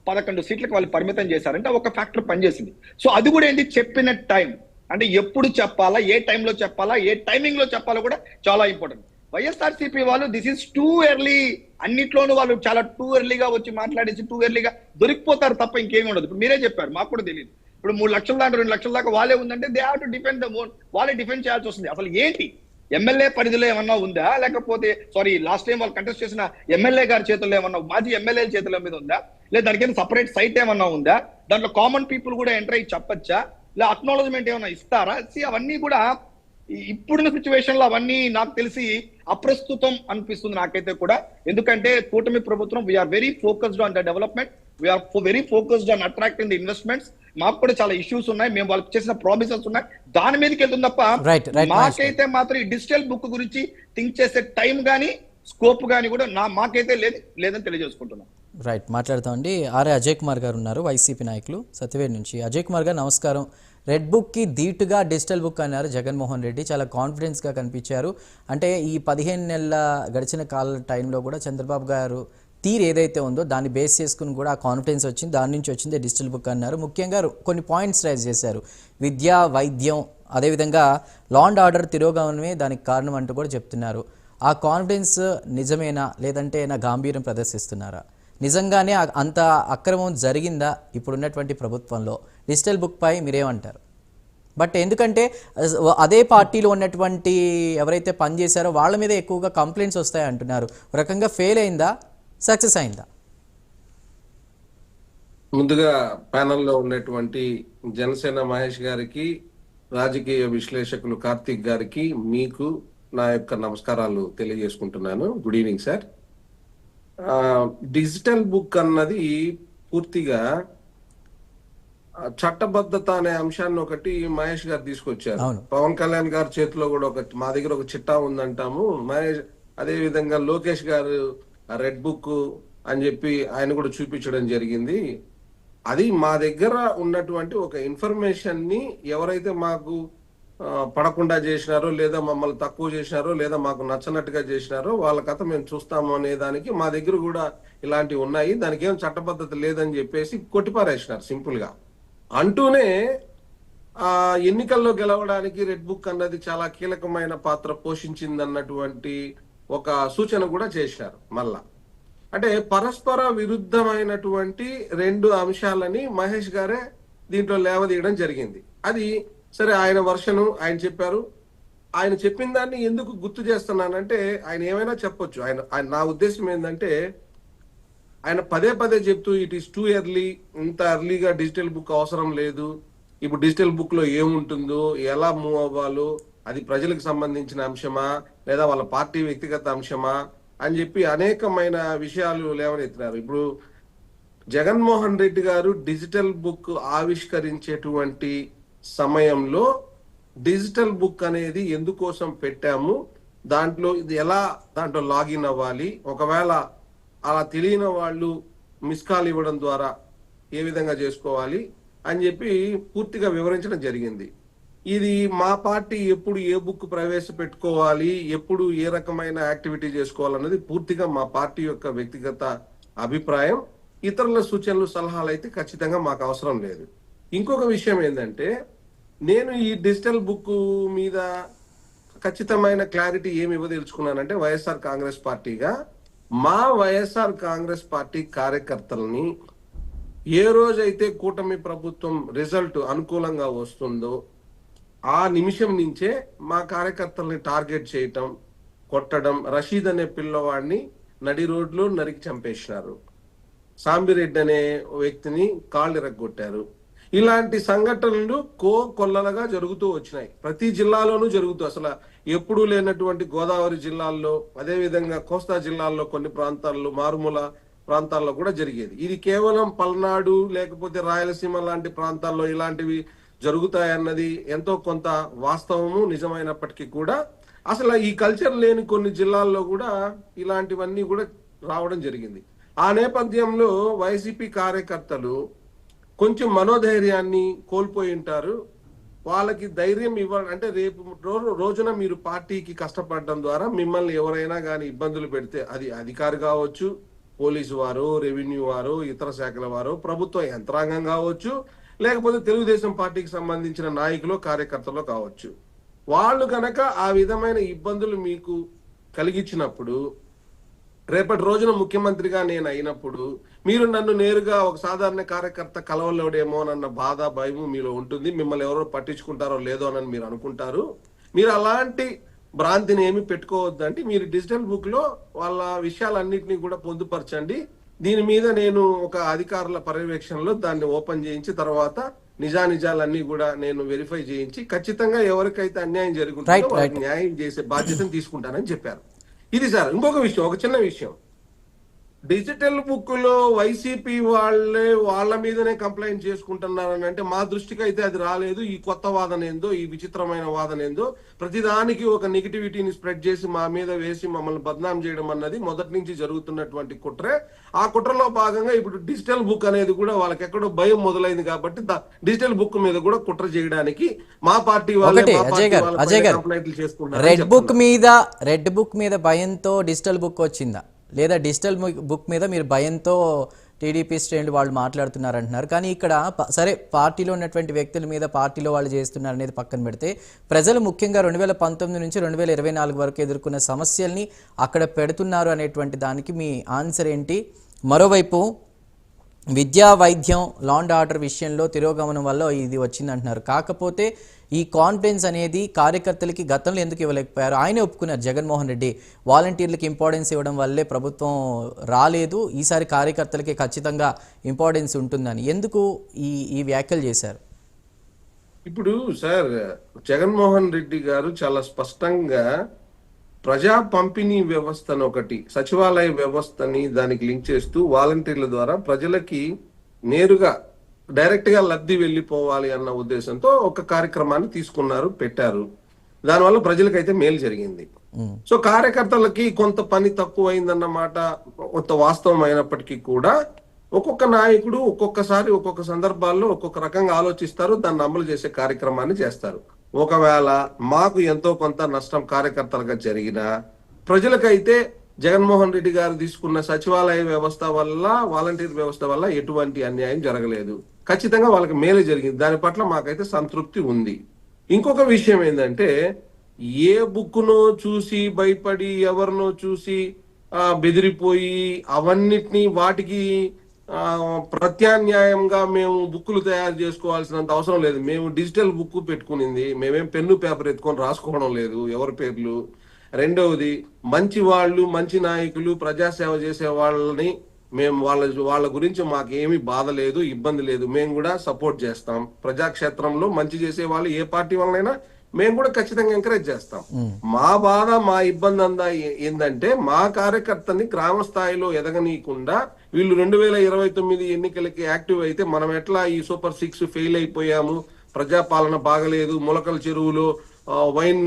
11 సీట్లకు వాళ్ళు పరిమితం చేశారంటే ఒక ఫ్యాక్టర్ పనిచేసింది. సో అది కూడా ఏంటి, చెప్పిన టైం అంటే ఎప్పుడు చెప్పాలా, ఏ టైంలో చెప్పాలా, ఏ టైమింగ్ లో చెప్పాలో కూడా చాలా ఇంపార్టెంట్. వైఎస్ఆర్సీపీ వాళ్ళు దిస్ ఇస్ టూ ఎర్లీ, అన్నిట్లోనూ వాళ్ళు చాలా టూ ఎర్లీగా వచ్చి మాట్లాడేసి టూ ఎర్లీగా దొరికిపోతారు తప్ప ఇంకేమీ ఉండదు. ఇప్పుడు మీరే చెప్పారు, మాకు కూడా తెలియదు. ఇప్పుడు 3 లక్షల దాకా 2 లక్షల దాకా వాళ్ళే ఉందంటే they have to defend the own, వాళ్ళే డిఫెండ్ చేయాల్సి వస్తుంది. అసలు ఏంటి ఎమ్మెల్యే పరిధిలో ఏమన్నా ఉందా, లేకపోతే సారీ లాస్ట్ టైం వాళ్ళు కంటెస్ట్ చేసిన ఎమ్మెల్యే గారి చేతుల్లో ఏమన్నా, మాజీ ఎమ్మెల్యేల చేతుల మీద ఉందా, లేదా దానికైనా సపరేట్ సైట్ ఏమన్నా ఉందా, దాంట్లో కామన్ పీపుల్ కూడా ఎంటర్ అయ్యి చెప్పచ్చా, లేదా అక్నాలజ్మెంట్ ఏమన్నా ఇస్తారా? అవన్నీ కూడా ఇప్పుడున్న సిచ్యువేషన్ లో అవన్నీ నాకు తెలిసి అప్రస్తుతం అనిపిస్తుంది నాకైతే కూడా. ఎందుకంటే కూటమి ప్రభుత్వం we're very focused on the development, we're very focused on attracting the investments. మాకు కూడా చాలా ఇష్యూస్ ఉన్నాయి, మేము వాళ్ళకి చేసిన ప్రామిసెస్ ఉన్నాయి, దాని మీదకి వెళ్తుంది తప్ప మాకైతే మాత్రం ఈ డిజిటల్ బుక్ గురించి థింక్ చేసే టైం కానీ స్కోప్ కానీ కూడా మాకైతే లేదని తెలియజేసుకుంటున్నాం. రైట్, మాట్లాడతామండి. ఆర్ఏ అజయ్ కుమార్ గారు ఉన్నారు, వైసీపీ నాయకులు సత్యవేడ్ నుంచి. అజయ్ కుమార్ గారు నమస్కారం. రెడ్ బుక్కి ధీటుగా డిజిటల్ బుక్ అన్నారు జగన్మోహన్ రెడ్డి, చాలా కాన్ఫిడెన్స్గా కనిపించారు. అంటే ఈ 15 నెలల గడిచిన కాల టైంలో కూడా చంద్రబాబు గారు తీరు ఏదైతే ఉందో దాన్ని బేస్ చేసుకుని కూడా ఆ కాన్ఫిడెన్స్ వచ్చింది, దాని నుంచి వచ్చింది డిజిటల్ బుక్ అన్నారు. ముఖ్యంగా కొన్ని పాయింట్స్ రైజ్ చేశారు. విద్య, వైద్యం, అదేవిధంగా లా అండ్ ఆర్డర్ తిరోగమనమే దానికి కారణం అంటూ కూడా చెప్తున్నారు. ఆ కాన్ఫిడెన్స్ నిజమేనా, లేదంటే నా గాంభీర్యం ప్రదర్శిస్తున్నారా? నిజంగానే అంత అక్రమం జరిగిందా ఇప్పుడున్నటువంటి ప్రభుత్వంలో? డిజిటల్ బుక్ పై మీరేమంటారు? బట్ ఎందుకంటే అదే పార్టీలో ఉన్నటువంటి ఎవరైతే పనిచేశారో వాళ్ళ మీద ఎక్కువగా కంప్లైంట్స్ వస్తాయి అంటున్నారు. ఒక రకంగా ఫెయిల్ అయిందా, సక్సెస్ అయిందా? ముందుగా ప్యానెల్లో ఉన్నటువంటి జనసేన మహేష్ గారికి, రాజకీయ విశ్లేషకులు కార్తిక్ గారికి, మీకు నా యొక్క నమస్కారాలు తెలియజేసుకుంటున్నాను. Good evening sir. Digital book అన్నది పూర్తిగా చట్టబద్ధత అనే అంశాన్ని ఒకటి మహేష్ గారు తీసుకొచ్చారు. పవన్ కళ్యాణ్ గారి చేతిలో కూడా మా దగ్గర ఒక చిట్టా ఉందంటాము. మహేష్ అదే విధంగా లోకేష్ గారు రెడ్ బుక్ అని చెప్పి ఆయన కూడా చూపించడం జరిగింది. అది మా దగ్గర ఉన్నటువంటి ఒక ఇన్ఫర్మేషన్ ని ఎవరైతే మాకు పడకుండా చేసినారో, లేదా మమ్మల్ని తక్కువ చేసినారో, లేదా మాకు నచ్చనట్టుగా చేసినారో వాళ్ళ కథ మేము చూస్తాము అనే దానికి మా దగ్గర కూడా ఇలాంటివి ఉన్నాయి, దానికి ఏం చట్టబద్ధత లేదని చెప్పేసి కొట్టిపారేసినారు సింపుల్ గా. అంటూనే ఎన్నికల్లో గెలవడానికి రెడ్ బుక్ అన్నది చాలా కీలకమైన పాత్ర పోషించింది అన్నటువంటి ఒక సూచన కూడా చేశారు. మళ్ళా అంటే పరస్పర విరుద్ధమైనటువంటి 2 అంశాలని మహేష్ గారే దీంట్లో లేవదీయడం జరిగింది. అది సరే, ఆయన వర్షను ఆయన చెప్పారు. ఆయన చెప్పిన దాన్ని ఎందుకు గుర్తు చేస్తున్నానంటే, ఆయన ఏమైనా చెప్పొచ్చు. ఆయన నా ఉద్దేశం ఏంటంటే, ఆయన పదే చెప్తూ ఇట్ ఈస్ టూ ఎర్లీ, ఇంత ఎర్లీగా డిజిటల్ బుక్ అవసరం లేదు, ఇప్పుడు డిజిటల్ బుక్ లో ఏముంటుందో, ఎలా మూవ్ అవ్వాలో, అది ప్రజలకు సంబంధించిన అంశమా లేదా వాళ్ళ పార్టీ వ్యక్తిగత అంశమా అని చెప్పి అనేకమైన విషయాలు లేవనెత్తినారు. ఇప్పుడు జగన్మోహన్ రెడ్డి గారు డిజిటల్ బుక్ ఆవిష్కరించేటువంటి సమయంలో డిజిటల్ బుక్ అనేది ఎందుకోసం పెట్టాము, దాంట్లో ఇది ఎలా దాంట్లో లాగిన్ అవ్వాలి, ఒకవేళ అలా తెలియని వాళ్ళు మిస్ కాల్ ఇవ్వడం ద్వారా ఏ విధంగా చేసుకోవాలి అని చెప్పి పూర్తిగా వివరించడం జరిగింది. ఇది మా పార్టీ ఎప్పుడు ఏ బుక్ ప్రవేశపెట్టుకోవాలి, ఎప్పుడు ఏ రకమైన యాక్టివిటీ చేసుకోవాలన్నది పూర్తిగా మా పార్టీ యొక్క వ్యక్తిగత అభిప్రాయం. ఇతరుల సూచనలు సలహాలు అయితే ఖచ్చితంగా మాకు అవసరం లేదు. ఇంకొక విషయం ఏంటంటే, నేను ఈ డిజిటల్ బుక్ మీద ఖచ్చితమైన క్లారిటీ ఏమి ఇవ్వదలుచుకున్నానంటే, వైఎస్ఆర్ కాంగ్రెస్ పార్టీగా మా వైఎస్ఆర్ కాంగ్రెస్ పార్టీ కార్యకర్తలని ఏ రోజైతే కూటమి ప్రభుత్వం రిజల్ట్ అనుకూలంగా వస్తుందో ఆ నిమిషం నుంచే మా కార్యకర్తల్ని టార్గెట్ చేయటం, కొట్టడం, రషీద్ అనే పిల్లవాడిని నడి రోడ్లో నరికి చంపేసినారు, సాంబిరెడ్డి అనే వ్యక్తిని కాళ్ళు ఇరగొట్టారు. ఇలాంటి సంఘటనలు కొల్లలుగా జరుగుతూ వచ్చినాయి. ప్రతి జిల్లాలోనూ జరుగుతూ, అసలు ఎప్పుడూ లేనటువంటి గోదావరి జిల్లాల్లో, అదే విధంగా కోస్తా జిల్లాల్లో కొన్ని ప్రాంతాల్లో, మారుమూల ప్రాంతాల్లో కూడా జరిగేది. ఇది కేవలం పల్నాడు లేకపోతే రాయలసీమ లాంటి ప్రాంతాల్లో ఇలాంటివి జరుగుతాయన్నది ఎంతో కొంత వాస్తవము నిజమైనప్పటికీ కూడా అసలు ఈ కల్చర్ లేని కొన్ని జిల్లాల్లో కూడా ఇలాంటివన్నీ కూడా రావడం జరిగింది. ఆ నేపథ్యంలో వైసీపీ కార్యకర్తలు కొంచెం మనోధైర్యాన్ని కోల్పోయి ఉంటారు. వాళ్ళకి ధైర్యం అంటే రేపు రోజున మీరు పార్టీకి కష్టపడడం ద్వారా మిమ్మల్ని ఎవరైనా కానీ ఇబ్బందులు పెడితే, అది అధికారి కావచ్చు, పోలీసు వారు, రెవెన్యూ వారు, ఇతర శాఖల వారు, ప్రభుత్వ యంత్రాంగం కావచ్చు, లేకపోతే తెలుగుదేశం పార్టీకి సంబంధించిన నాయకులు కార్యకర్తలు కావచ్చు. వాళ్ళు కనుక ఆ విధమైన ఇబ్బందులు మీకు కలిగించినప్పుడు, రేపటి రోజున ముఖ్యమంత్రిగా నేను అయినప్పుడు మీరు నన్ను నేరుగా ఒక సాధారణ కార్యకర్త కలవలేడేమోనన్న బాధ, భయము మీలో ఉంటుంది. మిమ్మల్ని ఎవరో పట్టించుకుంటారో లేదో అని మీరు అనుకుంటారు. మీరు అలాంటి భ్రాంతిని ఏమి పెట్టుకోవద్దండి. మీరు డిజిటల్ బుక్ లో వాళ్ళ విషయాలన్నింటినీ కూడా పొందుపరచండి. దీని మీద నేను ఒక అధికారుల పర్యవేక్షణలో దాన్ని ఓపెన్ చేయించి తర్వాత నిజానిజాలన్నీ కూడా నేను వెరిఫై చేయించి ఖచ్చితంగా ఎవరికైతే అన్యాయం జరుగుతుందో వాళ్ళకి న్యాయం చేసే బాధ్యతను తీసుకుంటానని చెప్పారు. ఇది సార్. ఇంకొక విషయం, ఒక చిన్న విషయం, డిజిటల్ బుక్ లో వైసీపీ వాళ్ళ మీదనే కంప్లైంట్ చేసుకుంటున్నారని అంటే మా దృష్టికి అయితే అది రాలేదు. ఈ కొత్త వాదన ఏందో, ఈ విచిత్రమైన వాదన ఏందో, ప్రతిదానికి ఒక నెగిటివిటీని స్ప్రెడ్ చేసి మా మీద వేసి మమ్మల్ని బద్నాం చేయడం అన్నది మొదటి నుంచి జరుగుతున్నటువంటి కుట్రే. ఆ కుట్రలో భాగంగా ఇప్పుడు డిజిటల్ బుక్ అనేది కూడా వాళ్ళకి ఎక్కడో భయం మొదలైంది కాబట్టి డిజిటల్ బుక్ మీద కూడా కుట్ర చేయడానికి మా పార్టీ వాళ్ళే కంప్లైంట్లు చేసుకుంటారు. రెడ్ బుక్ మీద భయంతో డిజిటల్ బుక్ వచ్చిందా, లేదా డిజిటల్ బుక్ మీద మీరు భయంతో టీడీపీ శ్రేణులు వాళ్ళు మాట్లాడుతున్నారంటున్నారు? కానీ ఇక్కడ సరే పార్టీలో ఉన్నటువంటి వ్యక్తుల మీద పార్టీలో వాళ్ళు చేస్తున్నారు అనేది పక్కన పెడితే, ప్రజలు ముఖ్యంగా 2019 నుంచి 2024 వరకు ఎదుర్కొన్న సమస్యల్ని అక్కడ పెడుతున్నారు అనేటువంటి దానికి మీ ఆన్సర్ ఏంటి? మరోవైపు విద్యా, వైద్యం, లా అండ్ ఆర్డర్ విషయంలో తిరోగమనం వల్ల ఇది వచ్చిందంటున్నారు. కాకపోతే ఈ కాన్ఫిడెన్స్ అనేది కార్యకర్తలకి గతంలో ఎందుకు ఇవ్వలేకపోయారు? ఆయనే ఒప్పుకున్నారు జగన్మోహన్ రెడ్డి, వాలంటీర్లకి ఇంపార్టెన్స్ ఇవ్వడం వల్లే ప్రభుత్వం రాలేదు, ఈసారి కార్యకర్తలకి ఖచ్చితంగా ఇంపార్టెన్స్ ఉంటుందని. ఎందుకు ఈ వ్యాఖ్యలు చేశారు? ఇప్పుడు సార్, జగన్మోహన్ రెడ్డి గారు చాలా స్పష్టంగా ప్రజా పంపిణీ వ్యవస్థను, ఒకటి సచివాలయ వ్యవస్థని దానికి లింక్ చేస్తూ వాలంటీర్ల ద్వారా ప్రజలకి నేరుగా డైరెక్ట్ గా లబ్ధి వెళ్ళిపోవాలి అన్న ఉద్దేశంతో ఒక కార్యక్రమాన్ని తీసుకున్నారు, పెట్టారు. దానివల్ల ప్రజలకైతే మేలు జరిగింది. సో కార్యకర్తలకి కొంత పని తక్కువైందన్నమాట కొంత వాస్తవం అయినప్పటికీ కూడా ఒక్కొక్క నాయకుడు ఒక్కొక్కసారి ఒక్కొక్క సందర్భాల్లో ఒక్కొక్క రకంగా ఆలోచిస్తారు, దాన్ని అమలు చేసే కార్యక్రమాన్ని చేస్తారు. ఒకవేళ మాకు ఎంతో కొంత నష్టం కార్యకర్తలుగా జరిగినా, ప్రజలకైతే జగన్మోహన్ రెడ్డి గారు తీసుకున్న సచివాలయ వ్యవస్థ వల్ల, వాలంటీర్ వ్యవస్థ వల్ల ఎటువంటి అన్యాయం జరగలేదు. ఖచ్చితంగా వాళ్ళకి మేలు జరిగింది. దాని పట్ల మాకైతే సంతృప్తి ఉంది. ఇంకొక విషయం ఏంటంటే, ఏ బుక్నో చూసి భయపడి, ఎవరినో చూసి బెదిరిపోయి అవన్నిటినీ వాటికి ప్రత్యామ్నాయంగా మేము బుక్కులు తయారు చేసుకోవాల్సినంత అవసరం లేదు. మేము డిజిటల్ బుక్ పెట్టుకునింది, మేమేం పెన్ను పేపర్ ఎత్తుకొని రాసుకోవడం లేదు ఎవరి పేర్లు. రెండవది, మంచి వాళ్ళు, మంచి నాయకులు, ప్రజాసేవ చేసే వాళ్ళని మేము వాళ్ళ గురించి మాకు ఏమీ బాధ లేదు, ఇబ్బంది లేదు. మేము కూడా సపోర్ట్ చేస్తాం. ప్రజాక్షేత్రంలో మంచి చేసే వాళ్ళు ఏ పార్టీ వాళ్ళైనా మేము కూడా ఖచ్చితంగా ఎంకరేజ్ చేస్తాం. మా బాధ, మా ఇబ్బంది అందా ఏంటంటే, మా కార్యకర్తని గ్రామ స్థాయిలో ఎదగనీయకుండా వీళ్ళు 2029 ఎన్నికలకి యాక్టివ్ అయితే మనం ఎట్లా ఈ సూపర్ 6 ఫెయిల్ అయిపోయాము, ప్రజాపాలన బాగలేదు, మొలకల చెరువులో వైన్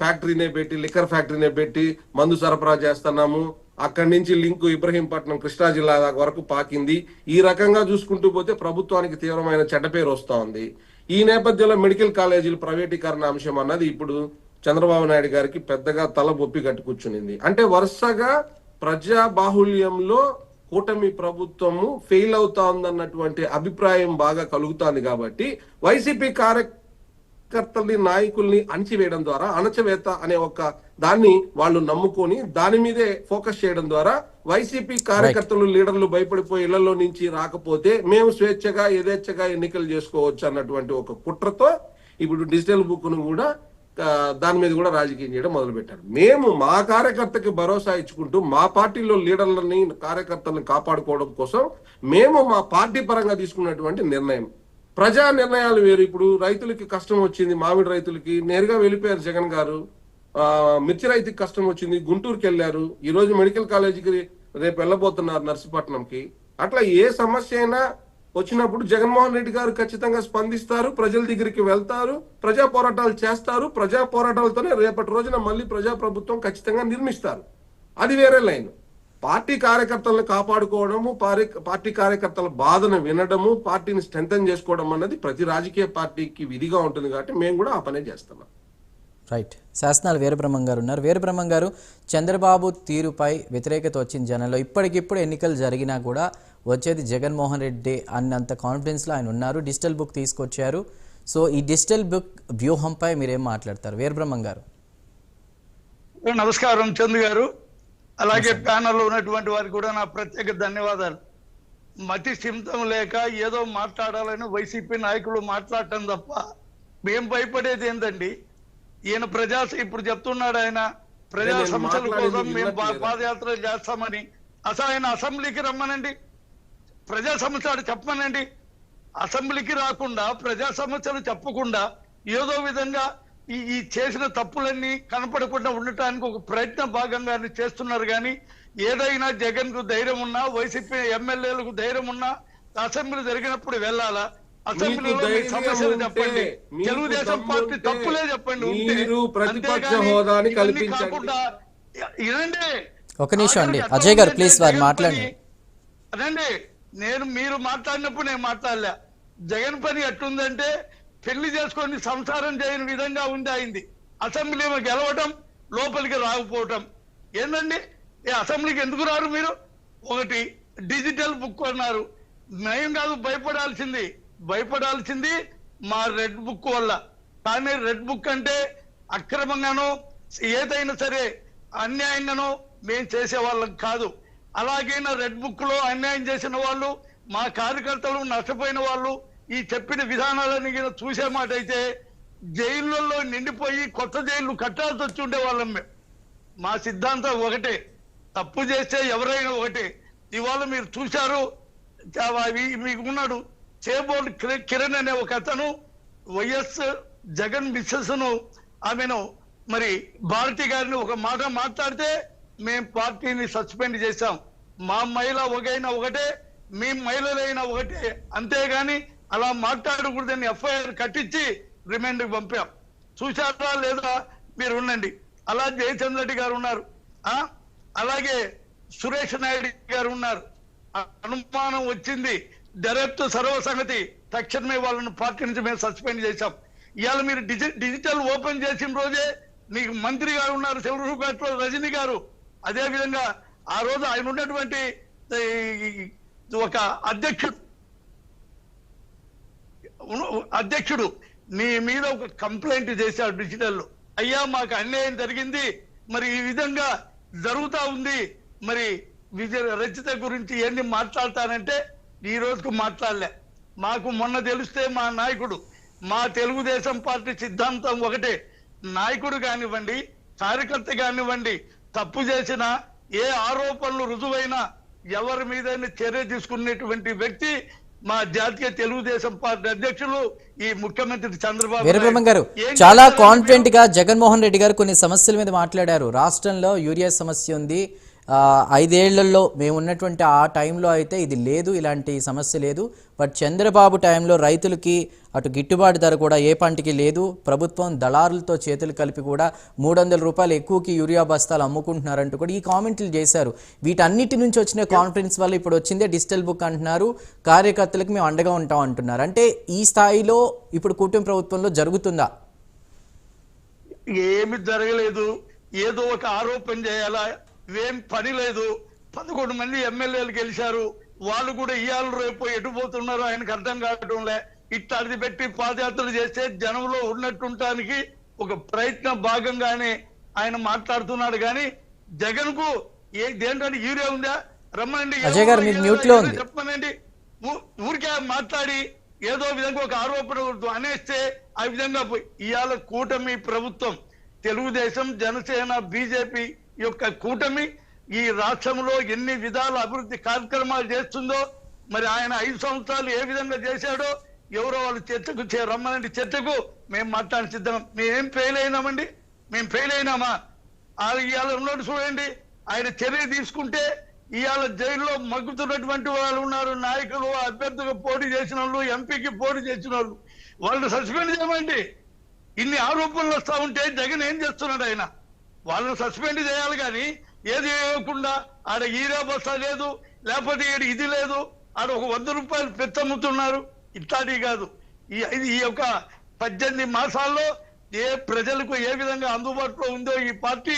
ఫ్యాక్టరీనే పెట్టి, లిక్కర్ ఫ్యాక్టరీనే పెట్టి మందు సరఫరా చేస్తున్నాము, అక్కడి నుంచి లింక్ ఇబ్రహీంపట్నం కృష్ణా జిల్లా వరకు పాకింది. ఈ రకంగా చూసుకుంటూ పోతే ప్రభుత్వానికి తీవ్రమైన చెడ్డ పేరు వస్తా ఉంది. ఈ నేపథ్యంలో మెడికల్ కాలేజీలు ప్రైవేటీకరణ అంశం అన్నది ఇప్పుడు చంద్రబాబు నాయుడు గారికి పెద్దగా తల బొప్పి కట్టి కూర్చునింది. అంటే వరుసగా ప్రజా బాహుళ్యంలో కూటమి ప్రభుత్వము ఫెయిల్ అవుతా ఉందన్నటువంటి అభిప్రాయం బాగా కలుగుతాంది. కాబట్టి వైసీపీ కార్యకర్తల్ని, నాయకుల్ని అణచివేయడం ద్వారా, అణచవేత అనే ఒక దాన్ని వాళ్ళు నమ్ముకొని దాని మీదే ఫోకస్ చేయడం ద్వారా వైసీపీ కార్యకర్తలు, లీడర్లు భయపడిపోయి ఇళ్లలో నుంచి రాకపోతే మేము స్వేచ్ఛగా యథేచ్ఛగా ఎన్నికలు చేసుకోవచ్చు అన్నటువంటి ఒక కుట్రతో ఇప్పుడు డిజిటల్ బుక్ ను కూడా దాని మీద కూడా రాజకీయం చేయడం మొదలు పెట్టారు. మేము మా కార్యకర్తకి భరోసా ఇచ్చుకుంటూ మా పార్టీలో లీడర్లని, కార్యకర్తలను కాపాడుకోవడం కోసం మేము మా పార్టీ పరంగా తీసుకున్నటువంటి నిర్ణయం. ప్రజా నిర్ణయాలు వేరు. ఇప్పుడు రైతులకి కష్టం వచ్చింది, మామిడి రైతులకి నేరుగా వెళ్ళిపోయారు జగన్ గారు. మిర్చి రైతుకి కష్టం వచ్చింది, గుంటూరుకి వెళ్ళారు. ఈ రోజు మెడికల్ కాలేజీకి రేపు వెళ్ళబోతున్నారు నర్సీపట్నంకి. అట్లా ఏ సమస్య అయినా వచ్చినప్పుడు జగన్మోహన్ రెడ్డి గారు ఖచ్చితంగా స్పందిస్తారు, ప్రజల దగ్గరికి వెళ్తారు, ప్రజా పోరాటాలు చేస్తారు. ప్రజా పోరాటాలతోనే రేపటి రోజున మళ్ళీ ప్రజా ప్రభుత్వం ఖచ్చితంగా నిర్మిస్తారు. అది వేరే లైన్. పార్టీ కార్యకర్తలను కాపాడుకోవడము, పార్టీ కార్యకర్తల బాధను వినడము, పార్టీని స్ట్రెంథెన్ చేసుకోవడం అన్నది ప్రతి రాజకీయ పార్టీకి విధిగా ఉంటుంది. కాబట్టి మేము కూడా ఆ పనే చేస్తున్నాం. రైట్. శాసనాలు వీరబ్రహ్మం గారు ఉన్నారు. వీరబ్రహ్మం గారు, చంద్రబాబు తీరుపై వ్యతిరేకత వచ్చిన జనంలో ఇప్పటికిప్పుడు ఎన్నికలు జరిగినా కూడా వచ్చేది జగన్మోహన్ రెడ్డి అన్నంత కాన్ఫిడెన్స్లో ఆయన ఉన్నారు. డిజిటల్ బుక్ తీసుకొచ్చారు. సో ఈ డిజిటల్ బుక్ వ్యూహంపై మీరేం మాట్లాడతారు వీరబ్రహ్మం గారు? నమస్కారం చందు గారు, అలాగే ప్యానల్లో ఉన్నటువంటి వారికి కూడా నా ప్రత్యేక ధన్యవాదాలు. మతి స్థిమితం లేక ఏదో మాట్లాడాలని వైసీపీ నాయకులు మాట్లాడటం తప్ప మేం భయపడేది ఏంటండి? ఈయన ఇప్పుడు చెప్తున్నాడు, ఆయన ప్రజా సమస్యల కోసం మేము పాదయాత్ర చేస్తామని. అసలు ఆయన అసెంబ్లీకి రమ్మనండి, ప్రజా సమస్యలు చెప్పమనండి. అసెంబ్లీకి రాకుండా ప్రజా సమస్యలు చెప్పకుండా ఏదో విధంగా ఈ చేసిన తప్పులన్నీ కనపడకుండా ఉండటానికి ఒక ప్రయత్న భాగంగా చేస్తున్నారు. కానీ ఏదైనా జగన్ కు ధైర్యం ఉన్నా, వైసీపీ ఎమ్మెల్యేలకు ధైర్యం ఉన్నా అసెంబ్లీ జరిగినప్పుడు వెళ్ళాలా? అసెంబ్లీలో సమస్యలు చెప్పండి, తెలుగుదేశం పార్టీ తప్పులే చెప్పండి. కాకుండా ఇదండి, ఒక నిమిషం అండి అజయ్ గారు, ప్లీజ్ వారు మాట్లాడండి. అదండి, మీరు మాట్లాడినప్పుడు నేను మాట్లాడలే. జగన్ పని ఎట్లుందంటే పెళ్లి చేసుకొని సంసారం చేయని విధంగా ఉంది అయింది. అసెంబ్లీలో గెలవటం, లోపలికి రాకపోవటం ఏందండి? అసెంబ్లీకి ఎందుకు రారు మీరు? ఒకటి డిజిటల్ బుక్ అన్నారు, నయం కాదు, భయపడాల్సింది మా రెడ్ బుక్ వల్ల. కానీ రెడ్ బుక్ అంటే అక్రమంగానో ఏదైనా సరే అన్యాయంగానో మేము చేసేవాళ్ళం కాదు. అలాగైనా రెడ్ బుక్ లో అన్యాయం చేసిన వాళ్ళు, మా కార్యకర్తలు నష్టపోయిన వాళ్ళు ఈ చెప్పిన విధానాలని చూసే మాట అయితే జైళ్ళల్లో నిండిపోయి కొత్త జైళ్ళు కట్టాల్సి వచ్చి ఉండేవాళ్ళం మేము. మా సిద్ధాంతం ఒకటే, తప్పు చేస్తే ఎవరైనా ఒకటే. ఇవాళ మీరు చూశారు, మీకు ఉన్నాడు చేబోర్డు కిరణ్ అనే ఒక అతను వైఎస్ జగన్ మిస్సెస్ ను, ఆమెను మరి భారతి గారిని ఒక మాట మాట్లాడితే మేము పార్టీని సస్పెండ్ చేశాం. మా మహిళ ఒకటే, మీ మహిళలైనా ఒకటే, అంతేగాని అలా మాట్లాడకూడదని ఎఫ్ఐఆర్ కట్టించి రిమాండ్కి పంపాం. చూశారా లేదా? మీరు ఉండండి. అలా జయచంద్ర రెడ్డి గారు ఉన్నారు, అలాగే సురేష్ నాయుడు గారు ఉన్నారు. అనుమానం వచ్చింది, డైరెక్ట్ సర్వసంగతి, తక్షణమే వాళ్ళని పార్టీ నుంచి మేము సస్పెండ్ చేశాం. ఇవాళ మీరు డిజిటల్ ఓపెన్ చేసిన రోజే మీకు మంత్రి గారు ఉన్నారు, సెలవుపేటలో రజనీ గారు. అదే విధంగా ఆ రోజు ఆయన ఉన్నటువంటి ఒక అధ్యక్షుడు నీ మీద ఒక కంప్లైంట్ చేశాడు డిజిటల్లో. అయ్యా మాకు అన్యాయం జరిగింది, మరి ఈ విధంగా జరుగుతా ఉంది, మరి రచిత గురించి ఏంది మాట్లాడతానంటే ఈ రోజుకు మాట్లాడలే. మాకు మొన్న తెలిస్తే మా నాయకుడు, మా తెలుగుదేశం పార్టీ సిద్ధాంతం ఒకటే, నాయకుడు కానివ్వండి, కార్యకర్త కానివ్వండి, తప్పు చేసిన ఏ ఆరోపణలు రుజువైనా ఎవరి మీద చర్య తీసుకునేటువంటి వ్యక్తి మా జాతీయ తెలుగుదేశం పార్టీ అధ్యక్షులు ఈ ముఖ్యమంత్రి చంద్రబాబు వీరబ్రహ్మం గారు. చాలా కాన్ఫిడెంట్ గా జగన్మోహన్ రెడ్డి గారు కొన్ని సమస్యల మీద మాట్లాడారు. రాష్ట్రంలో యూరియా సమస్య ఉంది, 5 ఏళ్లలో మేము ఉన్నటువంటి ఆ టైంలో అయితే ఇది లేదు, ఇలాంటి సమస్య లేదు. బట్ చంద్రబాబు టైంలో రైతులకి అటు గిట్టుబాటు ధర కూడా ఏ పంటకి లేదు. ప్రభుత్వం దళారులతో చేతులు కలిపి కూడా 300 రూపాయలు ఎక్కువకి యూరియా బస్తాలు అమ్ముకుంటున్నారంటూ కూడా ఈ కామెంట్లు చేశారు. వీటన్నిటి నుంచి వచ్చిన కాన్ఫిడెన్స్ వల్ల ఇప్పుడు వచ్చిందే డిజిటల్ బుక్ అంటున్నారు, కార్యకర్తలకు మేము అండగా ఉంటాం అంటున్నారు. అంటే ఈ స్థాయిలో ఇప్పుడు కూటమి ప్రభుత్వంలో జరుగుతుందా? ఏమి జరగలేదు, ఏదో ఒక ఆరోపణ చేయాలా, ఏం పని లేదు. 11 మంది ఎమ్మెల్యేలు గెలిచారు, వాళ్ళు కూడా ఇవాళ రేపు ఎటుపోతున్నారు ఆయనకు అర్థం కావటంలే. ఇట్లాంటిది పెట్టి పాదయాత్రలు చేస్తే జనంలో ఉన్నట్టుంటానికి ఒక ప్రయత్న భాగంగానే ఆయన మాట్లాడుతున్నాడు. కానీ జగన్ కు దేంటంటే యూరియా ఉందా, రమ్మనండి, చెప్పమనండి. ఊరికే మాట్లాడి ఏదో విధంగా ఒక ఆరోపణ అనేస్తే ఆ విధంగా ఇవాళ కూటమి ప్రభుత్వం, తెలుగుదేశం, జనసేన, బీజేపీ యొక్క కూటమి ఈ రాష్ట్రంలో ఎన్ని విధాల అభివృద్ధి కార్యక్రమాలు చేస్తుందో, మరి ఆయన 5 సంవత్సరాలు ఏ విధంగా చేశాడో ఎవరో వాళ్ళు చర్చకు రమ్మనండి, చర్చకు మేము మాట్లాడి సిద్ధం. మేమేం ఫెయిల్ అయినామండి? మేము ఫెయిల్ అయినామా? ఇవాళ ఉన్నట్టు చూడండి, ఆయన చర్య తీసుకుంటే ఇవాళ జైల్లో మగ్గుతున్నటువంటి వాళ్ళు ఉన్నారు, నాయకులు, అభ్యర్థులు పోటీ చేసిన వాళ్ళు, ఎంపీకి పోటీ చేసిన వాళ్ళు సస్పెండ్ చేయమండి. ఇన్ని ఆరోపణలు వస్తా ఉంటే జగన్ ఏం చేస్తున్నాడు? ఆయన వాళ్ళని సస్పెండ్ చేయాలి. కానీ ఏది ఇవ్వకుండా ఆడ ఈరా బస్తా లేదు, లేకపోతే ఇది లేదు, ఆడ ఒక 100 రూపాయలు పెత్తమ్ముతున్నారు. ఇట్లాంటివి కాదు. ఈ యొక్క 18 మాసాల్లో ఏ ప్రజలకు ఏ విధంగా అందుబాటులో ఉందో ఈ పార్టీ,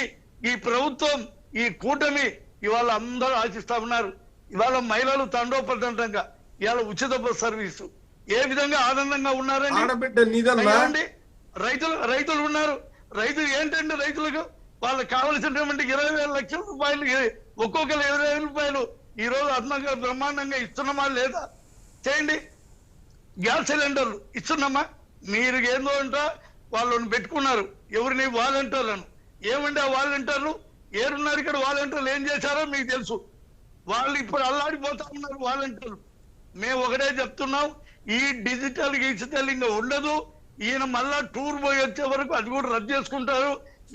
ఈ ప్రభుత్వం, ఈ కూటమి ఇవాళ అందరూ ఆశిస్తా ఉన్నారు. ఇవాళ మహిళలు తండోపతంగా ఇవాళ ఉచిత బస్ సర్వీసు ఏ విధంగా ఆనందంగా ఉన్నారండి. రైతులు ఉన్నారు. రైతులు ఏంటంటే రైతులకు వాళ్ళకి కావలసినటువంటి 20,000 లక్షల రూపాయలు ఒక్కొక్కరు 20,000 రూపాయలు ఈ రోజు అదనంగా బ్రహ్మాండంగా ఇస్తున్నామా లేదా? చేయండి. గ్యాస్ సిలిండర్లు ఇస్తున్నామా? మీరు ఏందో అంట వాళ్ళని పెట్టుకున్నారు ఎవరిని వాలంటీర్లను. ఏమంటే ఆ వాలంటీర్లు ఏరున్నారు ఇక్కడ? వాలంటీర్లు ఏం చేశారో మీకు తెలుసు. వాళ్ళు ఇప్పుడు అల్లాడిపోతా ఉన్నారు వాలంటీర్లు. మేము ఒకటే చెప్తున్నాం, ఈ డిజిటల్ ఇంకా ఉండదు. ఈయన మళ్ళా టూర్ పోయి వచ్చే వరకు అది కూడా రద్దు చేసుకుంటారు.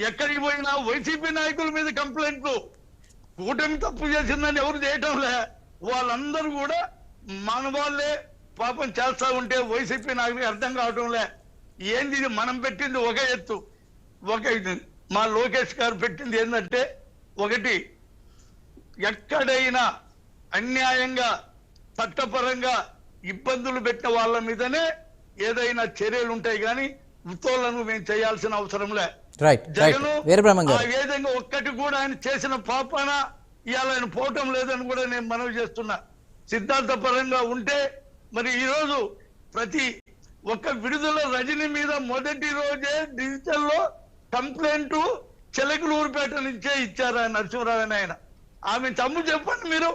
ఎక్కడికి పోయినా వైసీపీ నాయకుల మీద కంప్లైంట్లు. కూటమి తప్పు చేసిందని ఎవరు చేయటంలే, వాళ్ళందరూ కూడా మన వాళ్ళే పాపం చేస్తా ఉంటే వైసీపీ నాయకులకు అర్థం కావటంలే. ఏంది ఇది? మనం పెట్టింది ఒక ఎత్తు, ఒక ఇది మా లోకేష్ గారు పెట్టింది ఏంటంటే, ఒకటి ఎక్కడైనా అన్యాయంగా చట్టపరంగా ఇబ్బందులు పెట్టిన వాళ్ళ మీదనే ఏదైనా చర్యలు ఉంటాయి కానీ ఉత్తోళ్లను మేము చేయాల్సిన అవసరంలే. జగన్ ఆ విధంగా ఒక్కటి కూడా ఆయన చేసిన పాపాన ఇవాళ ఆయన పోవటం లేదని కూడా నేను మనవి చేస్తున్నా. సిద్ధాంత పరంగా ఉంటే మరి ఈ రోజు ప్రతి ఒక్క విడుదల రజనీ మీద మొదటి రోజే డిజిటల్లో కంప్లైంట్ చిలకలూరుపేట నుంచే ఇచ్చారు నరసింహరావు ఆయన. ఆమె తమ్ము చెప్పండి, మీరు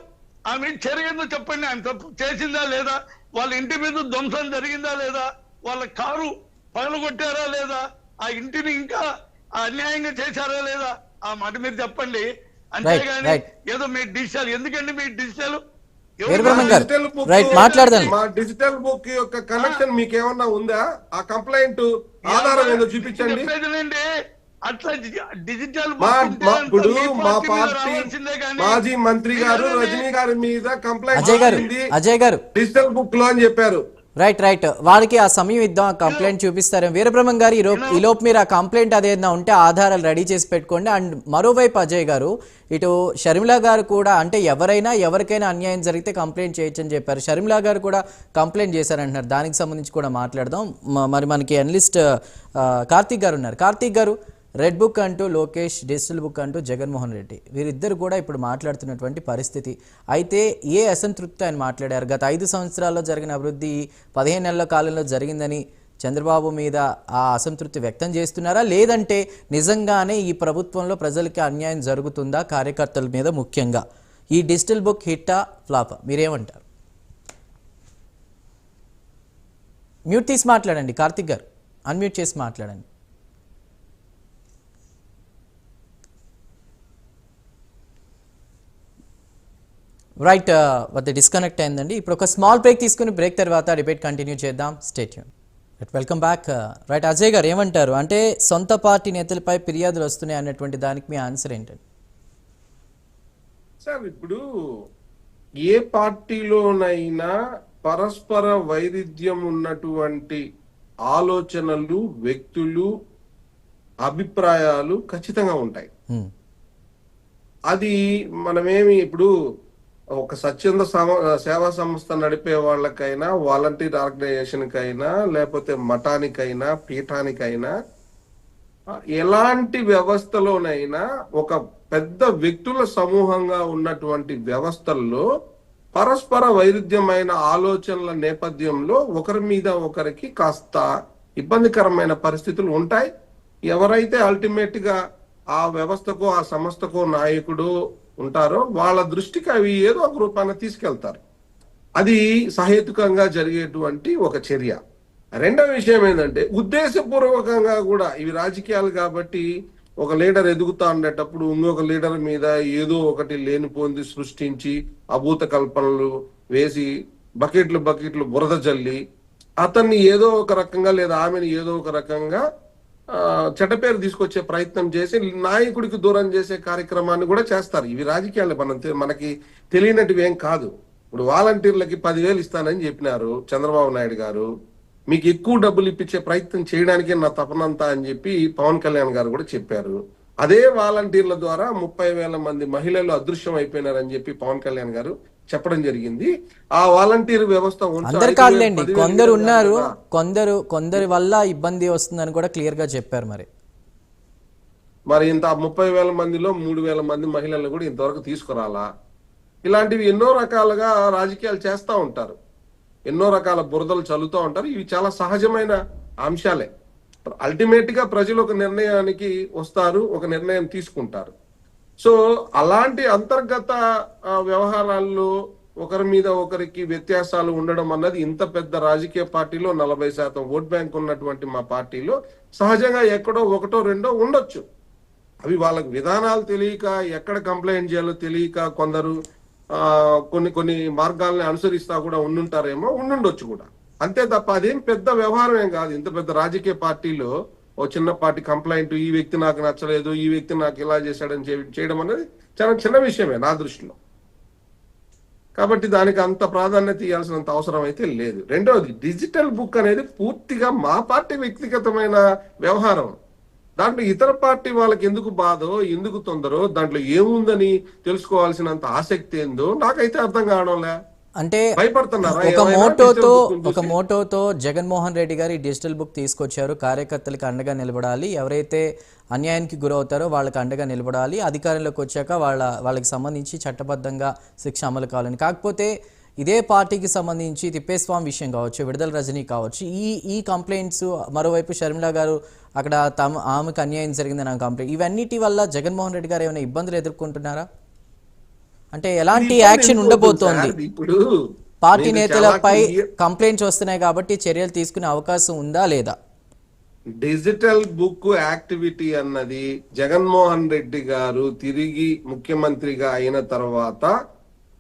ఆమె చర్యను చెప్పండి. ఆమె తప్పు చేసిందా లేదా? వాళ్ళ ఇంటి మీద ధ్వంసం జరిగిందా లేదా? వాళ్ళ కారు పగలగొట్టారా లేదా? ఆ ఇంటిని ఇంకా అన్యాయంగా చేశారా లేదా? ఆ మాట మీరు చెప్పండి. అంతేగాని ఏదో మీ డిజిటల్ ఎందుకండి? మీ డిజిటల్ మా డిజిటల్ బుక్ యొక్క కనెక్షన్ మీకు ఏమన్నా ఉందా? ఆ కంప్లైంట్ ఆధారం ఏదో చూపించండి. అట్లా డిజిటల్ ఇప్పుడు మా పార్టీ మాజీ మంత్రి గారు రజనీ గారి మీద కంప్లైంట్ అజయ్ గారు డిజిటల్ బుక్ లో అని చెప్పారు. రైట్ వారికి ఆ సమయం ఇద్దాం, ఆ కంప్లైంట్ చూపిస్తారు. వీరబ్రహ్మం గారు ఈలోపు మీరు ఆ కంప్లైంట్ అదేదైనా ఉంటే ఆధారాలు రెడీ చేసి పెట్టుకోండి. అండ్ మరోవైపు అజయ్ గారు, ఇటు షర్మిల గారు కూడా అంటే ఎవరికైనా అన్యాయం జరిగితే కంప్లైంట్ చేయొచ్చు అని చెప్పారు. షర్మిల గారు కూడా కంప్లైంట్ చేశారంటున్నారు. దానికి సంబంధించి కూడా మాట్లాడదాం. మరి మనకి అనలిస్ట్ కార్తీక్ గారు ఉన్నారు. కార్తీక్ గారు, రెడ్ బుక్ అంటూ లోకేష్, డిజిటల్ బుక్ అంటూ జగన్మోహన్ రెడ్డి, వీరిద్దరు కూడా ఇప్పుడు మాట్లాడుతున్నటువంటి పరిస్థితి. అయితే ఏ అసంతృప్తి ఆయన మాట్లాడారు? గత 5 సంవత్సరాల్లో జరిగిన అభివృద్ధి 15 నెలల కాలంలో జరిగిందని చంద్రబాబు మీద ఆ అసంతృప్తి వ్యక్తం చేస్తున్నారా? లేదంటే నిజంగానే ఈ ప్రభుత్వంలో ప్రజలకి అన్యాయం జరుగుతుందా? కార్యకర్తల మీద ముఖ్యంగా ఈ డిజిటల్ బుక్ హిట్టా ఫ్లాపా? మీరేమంటారు? మ్యూట్ తీసి మాట్లాడండి కార్తీక్ గారు, అన్మ్యూట్ చేసి మాట్లాడండి. రైట్, అది డిస్కనెక్ట్ అయిందండి. ఇప్పుడు ఒక స్మాల్ బ్రేక్ తీసుకుని బ్రేక్ తర్వాత డిబేట్ కంటిన్యూ చేద్దాం. Stay tune. Welcome back. Right, Ajay గారు ఏమంటారు? అంటే సొంత పార్టీ నేతలపై ఫిర్యాదులు వస్తున్నాయి అన్నటువంటి దానికి మీ ఆన్సర్ ఏంటండి? సార్, ఇప్పుడు ఏ పార్టీలోనైనా పరస్పర వైరుధ్యం ఉన్నటువంటి ఆలోచనలు, వ్యక్తులు, అభిప్రాయాలు ఖచ్చితంగా ఉంటాయి. అది మనమేమి ఇప్పుడు ఒక స్వచ్ఛంద సేవా సంస్థ నడిపే వాళ్ళకైనా, వాలంటీర్ ఆర్గనైజేషన్ కైనా, లేకపోతే మఠానికైనా, పీఠానికైనా, ఎలాంటి వ్యవస్థలోనైనా ఒక పెద్ద వ్యక్తుల సమూహంగా ఉన్నటువంటి వ్యవస్థల్లో పరస్పర వైరుధ్యమైన ఆలోచనల నేపథ్యంలో ఒకరి మీద ఒకరికి కాస్త ఇబ్బందికరమైన పరిస్థితులు ఉంటాయి. ఎవరైతే అల్టిమేట్ గా ఆ వ్యవస్థకో ఆ సంస్థకో నాయకుడు ఉంటారో వాళ్ళ దృష్టికి అవి ఏదో ఒక రూపాన తీసుకెళ్తారు. అది సహేతుకంగా జరిగేటువంటి ఒక చర్య. రెండవ విషయం ఏంటంటే, ఉద్దేశపూర్వకంగా కూడా ఇవి రాజకీయాలు కాబట్టి ఒక లీడర్ ఎదుగుతా ఉండేటప్పుడు ఇంకొక లీడర్ మీద ఏదో ఒకటి లేనిపోంది సృష్టించి అభూత కల్పనలు వేసి బకెట్లు బురద జల్లి అతన్ని ఏదో ఒక రకంగా లేదా ఆమెను ఏదో ఒక రకంగా చెడ్డపేరు తీసుకొచ్చే ప్రయత్నం చేసి నాయకుడికి దూరం చేసే కార్యక్రమాన్ని కూడా చేస్తారు. ఇవి రాజకీయాలు మనకి తెలియనటివి ఏం కాదు. ఇప్పుడు వాలంటీర్లకి 10,000 ఇస్తానని చెప్పినారు చంద్రబాబు నాయుడు గారు. మీకు ఎక్కువ డబ్బులు ఇప్పించే ప్రయత్నం చేయడానికే నా తపనంతా అని చెప్పి పవన్ కళ్యాణ్ గారు కూడా చెప్పారు. అదే వాలంటీర్ల ద్వారా 30,000 మంది మహిళలు అదృశ్యం అయిపోయినారని చెప్పి పవన్ కళ్యాణ్ గారు చెప్పడం జరిగింది. ఆ వాలంటీర్ వ్యవస్థ అందరు కాదులేండి, కొందరు ఉన్నారు, కొందరి వల్ల ఇబ్బంది వస్తుందని కూడా క్లియర్ గా చెప్పారు. మరి ఇంత 30,000 మందిలో 3,000 మంది మహిళలను కూడా ఇంతవరకు తీసుకురాలా? ఇలాంటివి ఎన్నో రకాలుగా రాజకీయాలు చేస్తూ ఉంటారు, ఎన్నో రకాల బురదలు చల్లుతూ ఉంటారు. ఇవి చాలా సహజమైన అంశాలే. అల్టిమేట్ గా ప్రజలు ఒక నిర్ణయానికి వస్తారు, ఒక నిర్ణయం తీసుకుంటారు. సో అలాంటి అంతర్గత వ్యవహారాల్లో ఒకరి మీద ఒకరికి వ్యత్యాసాలు ఉండడం అన్నది ఇంత పెద్ద రాజకీయ పార్టీలో 40% ఓట్ బ్యాంక్ ఉన్నటువంటి మా పార్టీలో సహజంగా ఎక్కడో ఒకటో రెండో ఉండొచ్చు. అవి వాళ్ళకి విధానాలు తెలియక, ఎక్కడ కంప్లైంట్ చేయాలో తెలియక కొందరు కొన్ని మార్గాల్ని అనుసరిస్తా కూడా ఉండుండొచ్చు కూడా. అంతే తప్ప అదేం పెద్ద వ్యవహారం ఏం కాదు. ఇంత పెద్ద రాజకీయ పార్టీలో ఓ చిన్నపాటి కంప్లైంట్, ఈ వ్యక్తి నాకు నచ్చలేదు, ఈ వ్యక్తి నాకు ఇలా చేశాడని చేయడం అనేది చాలా చిన్న విషయమే నా దృష్టిలో. కాబట్టి దానికి అంత ప్రాధాన్యత ఇవ్వాల్సినంత అవసరం అయితే లేదు. రెండవది, డిజిటల్ బుక్ అనేది పూర్తిగా మా పార్టీ వ్యక్తిగతమైన వ్యవహారం. దాంట్లో ఇతర పార్టీ వాళ్ళకి ఎందుకు బాధో, ఎందుకు తొందరో, దాంట్లో ఏముందని తెలుసుకోవాల్సినంత ఆసక్తి ఏందో నాకైతే అర్థం కావడంలే. అంటే భయపడుతున్నారా? ఒక మోటోతో జగన్మోహన్ రెడ్డి గారు డిజిటల్ బుక్ తీసుకొచ్చారు. కార్యకర్తలకు అండగా నిలబడాలి, ఎవరైతే అన్యాయానికి గురవుతారో వాళ్ళకి అండగా నిలబడాలి, అధికారంలోకి వచ్చాక వాళ్ళకి సంబంధించి చట్టబద్ధంగా శిక్ష అమలు కావాలని. కాకపోతే ఇదే పార్టీకి సంబంధించి తిప్పేస్వామి విషయం కావచ్చు, విడుదల రజనీ కావచ్చు, ఈ కంప్లైంట్స్, మరోవైపు షర్మిల గారు అక్కడ ఆమెకు అన్యాయం జరిగిందని ఆమె కంప్లైంట్, ఇవన్నిటి వల్ల జగన్మోహన్ రెడ్డి గారు ఏమైనా ఇబ్బందులు ఎదుర్కొంటున్నారా? అంటే ఎలాంటి యాక్షన్ ఉండబోతోంది? ఇప్పుడు పార్టీ నేతలపై కంప్లైంట్స్ వస్తున్నాయి కాబట్టి చర్యలు తీసుకునే అవకాశం ఉందా లేదా? డిజిటల్ బుక్ యాక్టివిటీ అన్నది జగన్మోహన్ రెడ్డి గారు తిరిగి ముఖ్యమంత్రిగా అయిన తర్వాత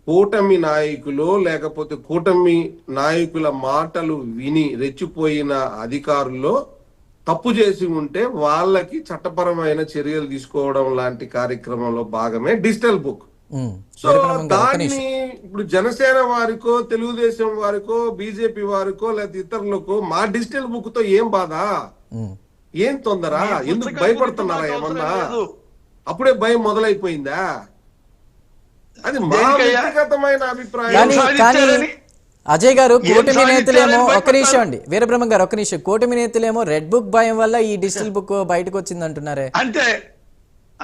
కూటమి నాయకులు, లేకపోతే కూటమి నాయకుల మాటలు విని రెచ్చిపోయిన అధికారుల్లో తప్పు చేసి ఉంటే వాళ్ళకి చట్టపరమైన చర్యలు తీసుకోవడం లాంటి కార్యక్రమంలో భాగమే డిజిటల్ బుక్. సో దాన్ని ఇప్పుడు జనసేన వారికో, తెలుగుదేశం వారికో, బీజేపీ వారికో, లేదా ఇతరులకో మా డిజిటల్ బుక్ తో ఏం బాధ, ఏం తొందర, ఎందుకు భయపడుతున్నారా? ఏమన్నా అప్పుడే భయం మొదలైపోయిందా? అది మా వ్యక్తిగతమైన అభిప్రాయం. అజయ్ గారు, కూటమి నేతలేమో, ఒక్క నిమిషం అండి, వీరబ్రహ్మం గారు ఒక్క నిమిషం, కూటమి నేతలేమో రెడ్ బుక్ భయం వల్ల ఈ డిజిటల్ బుక్ బయటకు వచ్చింది అంటున్నారే.